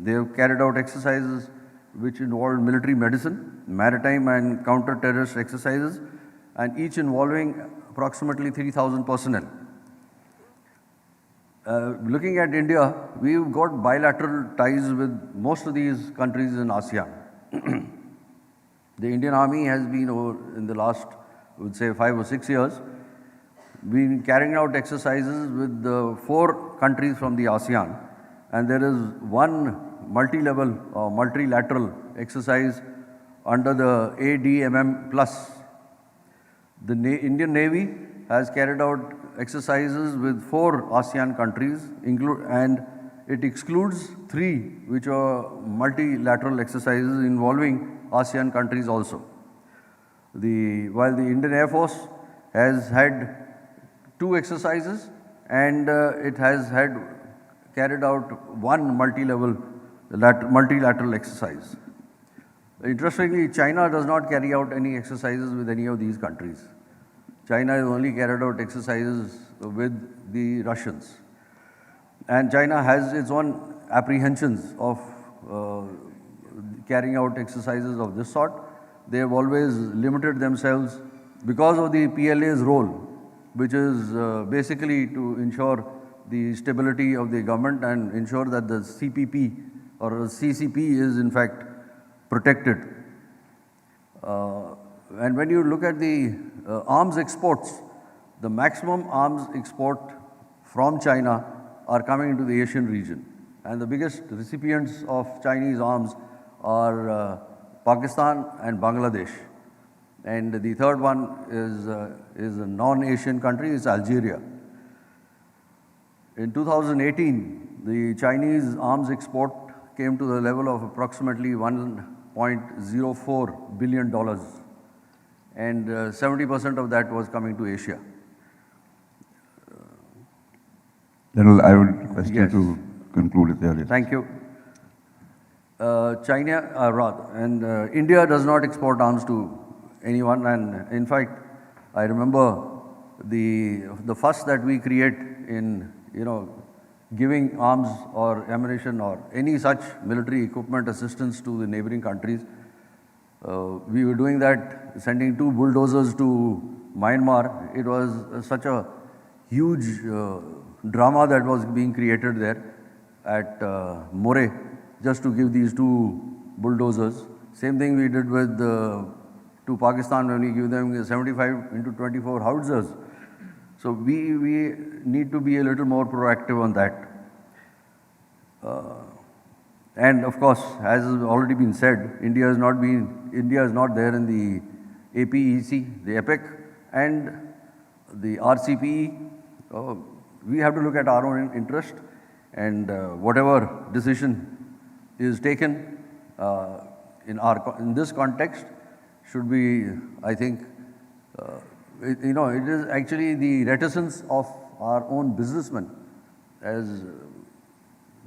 They have carried out exercises which involved military medicine, maritime and counter-terrorist exercises, and each involving approximately 3,000 personnel. Looking at India, we've got bilateral ties with most of these countries in ASEAN. The Indian Army has been, in the last, I would say, 5 or 6 years, been carrying out exercises with 4 countries from the ASEAN. And there is one multi-level or multilateral exercise under the ADMM+. The Indian Navy has carried out exercises with 4 ASEAN countries, and it excludes 3 which are multilateral exercises involving ASEAN countries also. While the Indian Air Force has had 2 exercises, and it has carried out 1 multilateral exercise. Interestingly, China does not carry out any exercises with any of these countries. China has only carried out exercises with the Russians. And China has its own apprehensions of carrying out exercises of this sort. They have always limited themselves because of the PLA's role, which is basically to ensure the stability of the government and ensure that the CPP or CCP is in fact protected. And when you look at the arms exports, the maximum arms export from China are coming into the Asian region. And the biggest recipients of Chinese arms are Pakistan and Bangladesh. And the third one is a non-Asian country, is Algeria. In 2018, the Chinese arms export came to the level of approximately $1.04 billion. And 70% of that was coming to Asia. General, I would request you to conclude it there. Thank you. India does not export arms to anyone, and in fact, I remember the fuss that we create in giving arms or ammunition or any such military equipment assistance to the neighboring countries. We were doing that, sending 2 bulldozers to Myanmar. It was such a huge drama that was being created there at Moreh, just to give these 2 bulldozers. Same thing we did with to Pakistan when we give them 75x24 howitzers. So we need to be a little more proactive on that. And of course, as has already been said, India is not there in the APEC, the EPIC, and the RCPE. We have to look at our own interest, and whatever decision is taken in this context should be, I think, it is actually the reticence of our own businessmen, as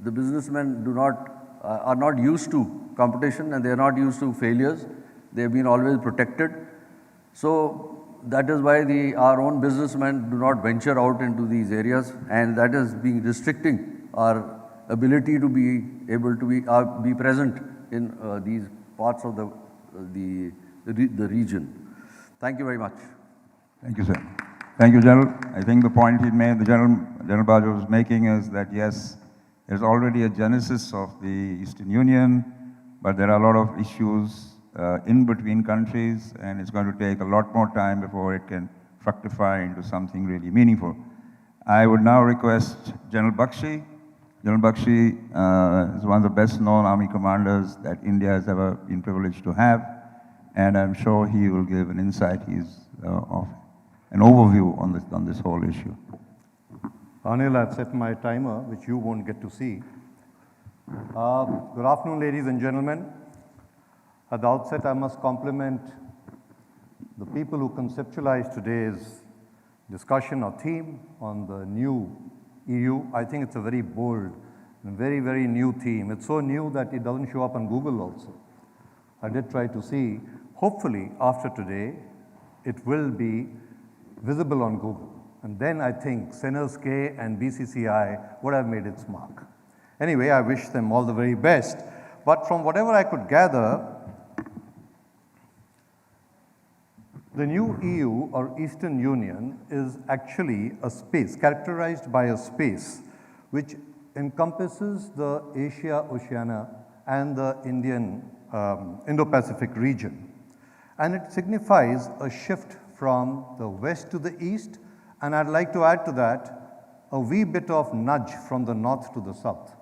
the businessmen are not used to competition and they are not used to failures. They have been always protected. So that is why our own businessmen do not venture out into these areas, and that is being restricting our ability to be able to be present in these parts of the region. Thank you very much. Thank you, sir. Thank you, General. I think the point he made, General Bajo was making, is that yes, there's already a genesis of the Eastern Union, but there are a lot of issues in between countries, and it's going to take a lot more time before it can fructify into something really meaningful. I would now request General Bakshi. General Bakshi is one of the best-known army commanders that India has ever been privileged to have, and I'm sure he will give an insight. He's of an overview on this whole issue. Anil, I've set my timer, which you won't get to see. Good afternoon, ladies and gentlemen. At the outset, I must compliment the people who conceptualized today's discussion or theme on the new EU. I think it's a very bold and very, very new theme. It's so new that it doesn't show up on Google also. I did try to see, hopefully after today, it will be visible on Google. And then I think SENERSK and BCCI would have made its mark. Anyway, I wish them all the very best. But from whatever I could gather, the new EU or Eastern Union is actually a space, characterized by a space which encompasses the Asia, Oceania and the Indo-Pacific region. And it signifies a shift from the west to the east, and I'd like to add to that a wee bit of nudge from the north to the south.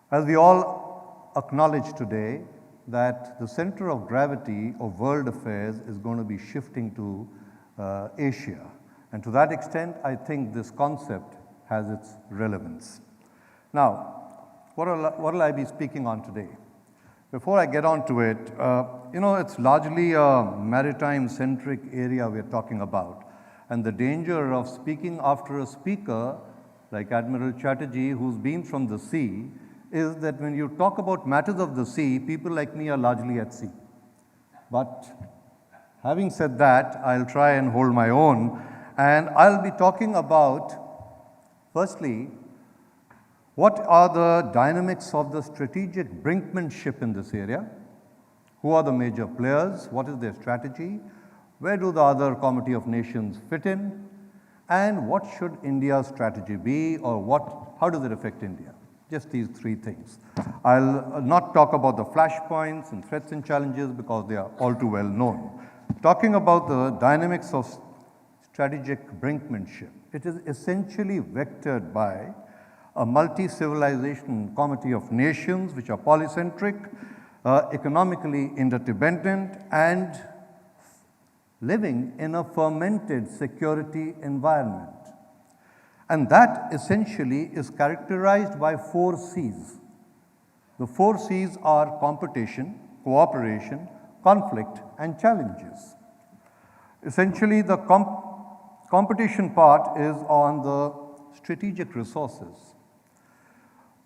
As we all acknowledge today, that the center of gravity of world affairs is going to be shifting to Asia. And to that extent, I think this concept has its relevance. Now, what will I be speaking on today? Before I get on to it, it's largely a maritime-centric area we're talking about. And the danger of speaking after a speaker like Admiral Chatterjee, who's been from the sea, is that when you talk about matters of the sea, people like me are largely at sea. But having said that, I'll try and hold my own, and I'll be talking about, firstly, what are the dynamics of the strategic brinkmanship in this area? Who are the major players? What is their strategy? Where do the other Committee of Nations fit in? And what should India's strategy be, or how does it affect India? Just these three things. I'll not talk about the flashpoints and threats and challenges because they are all too well known. Talking about the dynamics of strategic brinkmanship, it is essentially vectored by a multi-civilization Committee of Nations which are polycentric, economically interdependent, and living in a fermented security environment. And that essentially is characterized by 4 C's. The 4 C's are competition, cooperation, conflict, and challenges. Essentially, the competition part is on the strategic resources,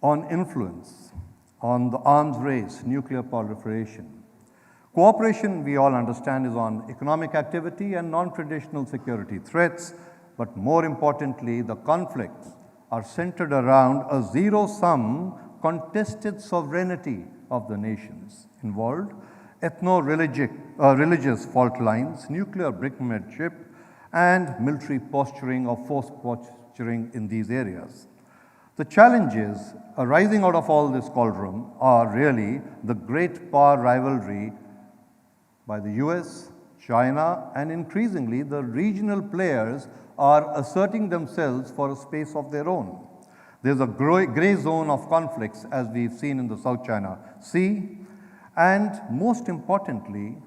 on influence, on the arms race, nuclear proliferation. Cooperation, we all understand, is on economic activity and non-traditional security threats. But more importantly, the conflicts are centered around a zero-sum contested sovereignty of the nations involved, religious fault lines, nuclear brinkmanship, and military posturing or force posturing in these areas. The challenges arising out of all this cauldron are really the great power rivalry by the US, China, and increasingly the regional players are asserting themselves for a space of their own. There's a gray zone of conflicts, as we've seen in the South China Sea, and most importantly,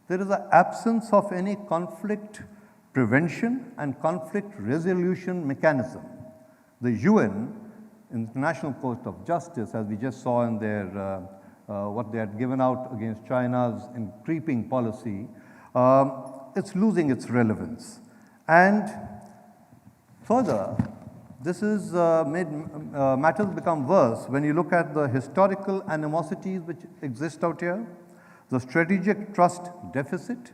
there is an absence of any conflict prevention and conflict resolution mechanism. The UN, International Court of Justice, as we just saw in their what they had given out against China's creeping policy, it's losing its relevance. And further, this is made matters become worse when you look at the historical animosities which exist out here, the strategic trust deficit,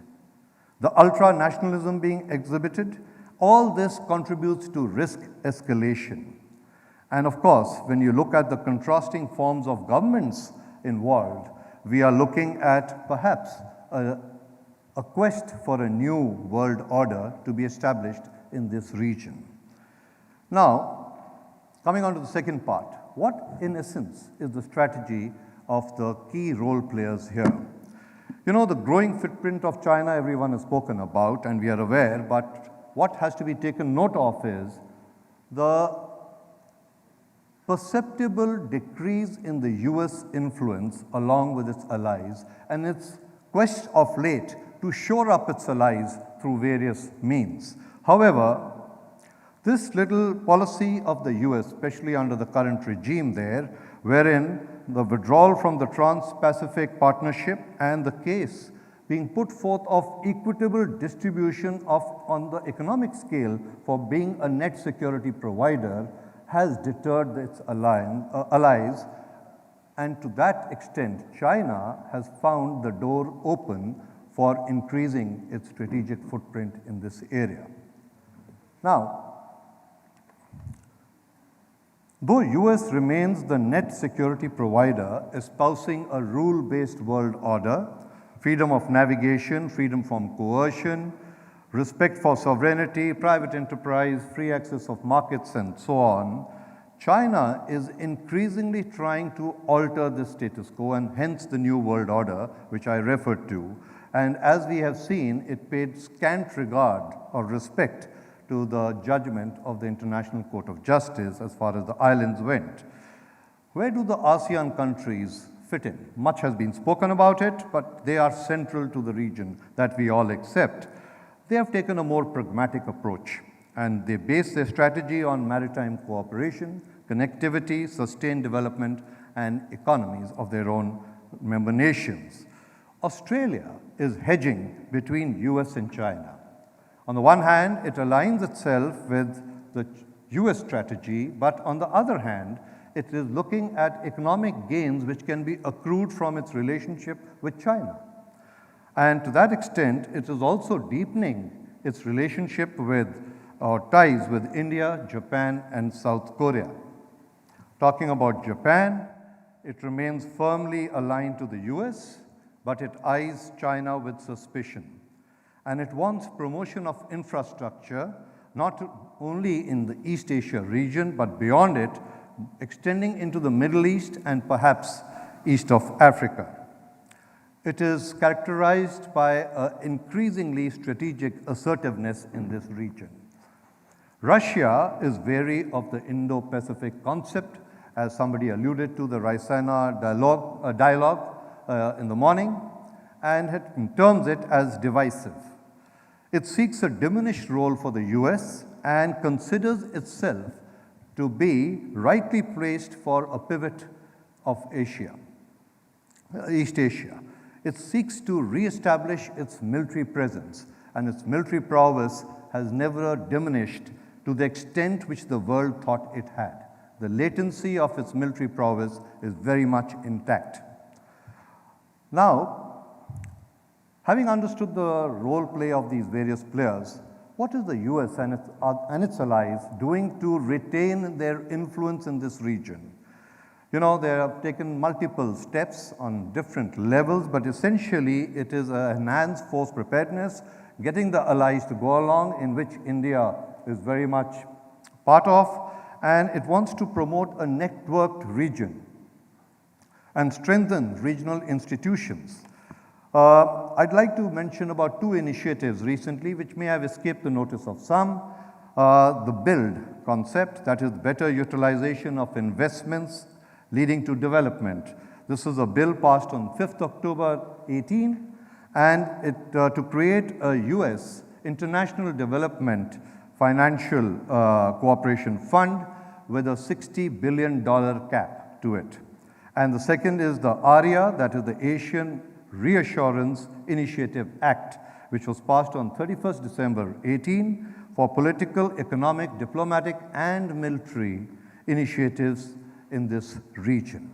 the ultra-nationalism being exhibited. All this contributes to risk escalation. And of course, when you look at the contrasting forms of governments involved, we are looking at perhaps a quest for a new world order to be established in this region. Now, coming on to the second part, what in essence is the strategy of the key role players here? You know, the growing footprint of China everyone has spoken about and we are aware, but what has to be taken note of is the perceptible decrease in the US influence along with its allies and its quest of late to shore up its allies through various means. However, this little policy of the US, especially under the current regime there, wherein the withdrawal from the Trans-Pacific Partnership and the case being put forth of equitable distribution on the economic scale for being a net security provider has deterred its allies, and to that extent, China has found the door open for increasing its strategic footprint in this area. Now, though US remains the net security provider, espousing a rule-based world order, freedom of navigation, freedom from coercion, respect for sovereignty, private enterprise, free access of markets, and so on, China is increasingly trying to alter the status quo, and hence the New World Order, which I referred to. And as we have seen, it paid scant regard or respect to the judgment of the International Court of Justice as far as the islands went. Where do the ASEAN countries fit in? Much has been spoken about it, but they are central to the region that we all accept. They have taken a more pragmatic approach, and they base their strategy on maritime cooperation, connectivity, sustained development, and economies of their own member nations. Australia is hedging between US and China. On the one hand, it aligns itself with the US strategy, but on the other hand, it is looking at economic gains which can be accrued from its relationship with China. And to that extent, it is also deepening its relationship with or ties with India, Japan, and South Korea. Talking about Japan, it remains firmly aligned to the US, but it eyes China with suspicion. And it wants promotion of infrastructure, not only in the East Asia region, but beyond it, extending into the Middle East and perhaps east of Africa. It is characterized by increasingly strategic assertiveness in this region. Russia is wary of the Indo-Pacific concept, as somebody alluded to the Raisina dialogue in the morning, and it terms it as divisive. It seeks a diminished role for the US and considers itself to be rightly placed for a pivot of East Asia. It seeks to re-establish its military presence, and its military prowess has never diminished to the extent which the world thought it had. The latency of its military prowess is very much intact. Now, having understood the role play of these various players, what is the US and its allies doing to retain their influence in this region? You know, they have taken multiple steps on different levels, but essentially it is an enhanced force preparedness, getting the allies to go along, in which India is very much part of, and it wants to promote a networked region and strengthen regional institutions. I'd like to mention about two initiatives recently which may have escaped the notice of some. The BUILD concept, that is better utilization of investments leading to development. This is a bill passed on 5th October 18, and it to create a US International Development Financial Cooperation Fund with a $60 billion cap to it. And the second is the ARIA, that is the Asian Reassurance Initiative Act, which was passed on 31st December 18 for political, economic, diplomatic, and military initiatives in this region.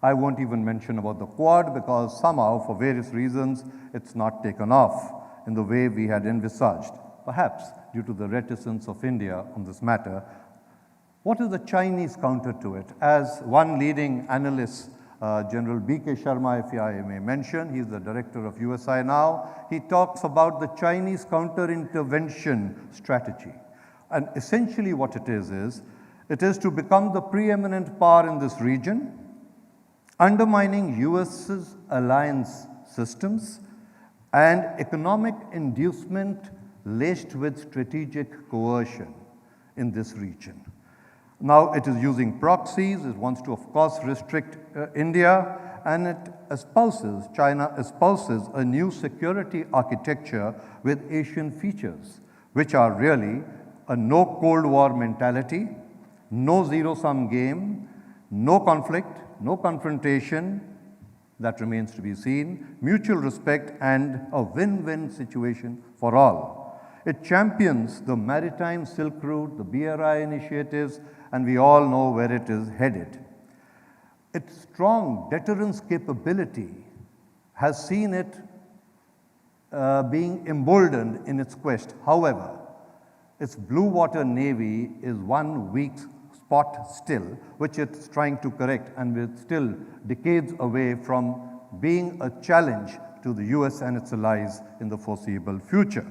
I won't even mention about the Quad because somehow, for various reasons, it's not taken off in the way we had envisaged, perhaps due to the reticence of India on this matter. What is the Chinese counter to it? As one leading analyst, General B.K. Sharma, if I may mention, he's the director of USI now, he talks about the Chinese counter-intervention strategy. And essentially what it is to become the preeminent power in this region, undermining US's alliance systems and economic inducement laced with strategic coercion in this region. Now it is using proxies, it wants to of course restrict India, and China espouses a new security architecture with Asian features, which are really a no Cold War mentality, no zero-sum game, No conflict, no confrontation, that remains to be seen, mutual respect, and a win-win situation for all. It champions the maritime Silk Route, the BRI initiatives, and we all know where it is headed. Its strong deterrence capability has seen it being emboldened in its quest. However, its blue water navy is one weak spot still, which it's trying to correct, and we're still decades away from being a challenge to the US and its allies in the foreseeable future.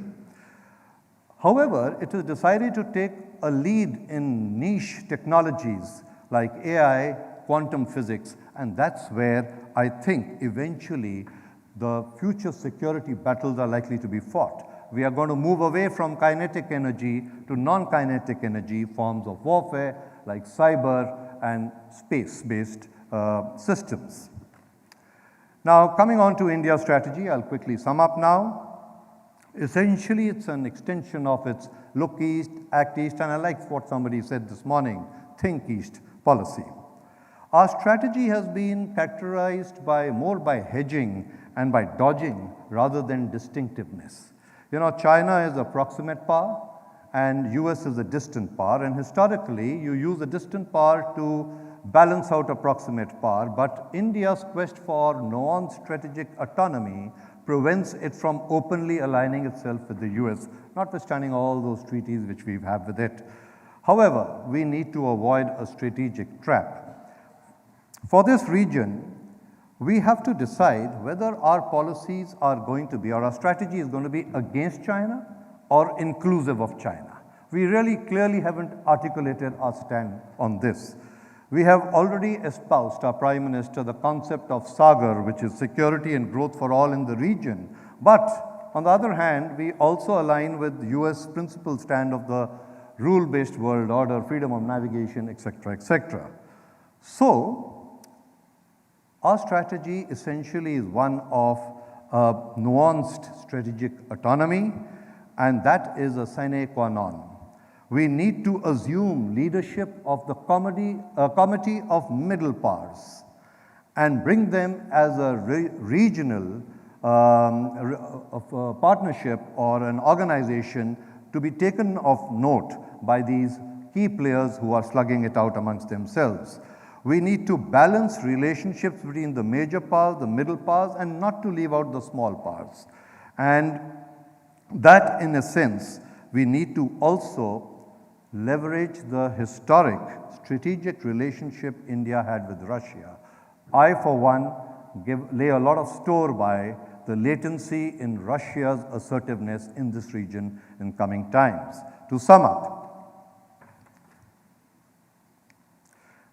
However, it has decided to take a lead in niche technologies like AI, quantum physics, and that's where I think eventually the future security battles are likely to be fought. We are going to move away from kinetic energy to non-kinetic energy forms of warfare like cyber and space-based systems. Now, coming on to India's strategy, I'll quickly sum up now. Essentially, it's an extension of its look east, act east, and I like what somebody said this morning, think east policy. Our strategy has been characterized more by hedging and by dodging rather than distinctiveness. You know, China is a proximate power and US is a distant power, and historically you use a distant power to balance out a proximate power, but India's quest for nuanced strategic autonomy prevents it from openly aligning itself with the US, notwithstanding all those treaties which we have with it. However, we need to avoid a strategic trap. For this region, we have to decide whether our policies are going to be, or our strategy is going to be against China or inclusive of China. We really clearly haven't articulated our stand on this. We have already espoused, our Prime Minister, the concept of Sagar, which is security and growth for all in the region. But on the other hand, we also align with the US principal stand of the rule-based world order, freedom of navigation, etc., etc. So, our strategy essentially is one of nuanced strategic autonomy, and that is a sine qua non. We need to assume leadership of the committee of middle powers and bring them as a regional partnership or an organization to be taken of note by these key players who are slugging it out amongst themselves. We need to balance relationships between the major powers, the middle powers, and not to leave out the small powers. And that, in a sense, we need to also leverage the historic strategic relationship India had with Russia. I, for one, lay a lot of store by the latency in Russia's assertiveness in this region in coming times. To sum up,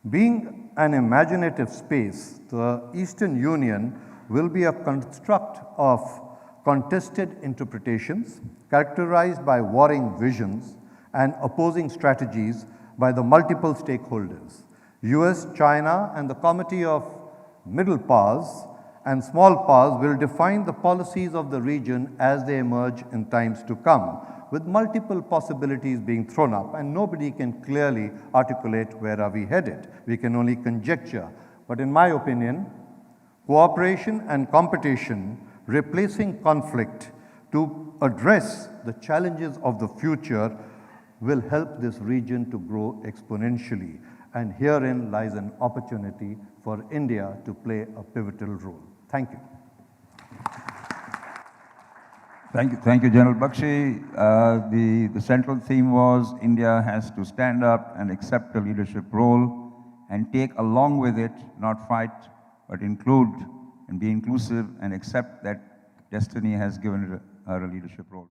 being an imaginative space, the Eastern Union will be a construct of contested interpretations characterized by warring visions and opposing strategies by the multiple stakeholders. US, China, and the Committee of Middle Powers and Small Powers will define the policies of the region as they emerge in times to come, with multiple possibilities being thrown up, and nobody can clearly articulate where are we headed. We can only conjecture. But in my opinion, cooperation and competition replacing conflict to address the challenges of the future will help this region to grow exponentially. And herein lies an opportunity for India to play a pivotal role. Thank you. Thank you, General Bakshi. The central theme was India has to stand up and accept a leadership role and take along with it, not fight, but include and be inclusive and accept that destiny has given her a leadership role.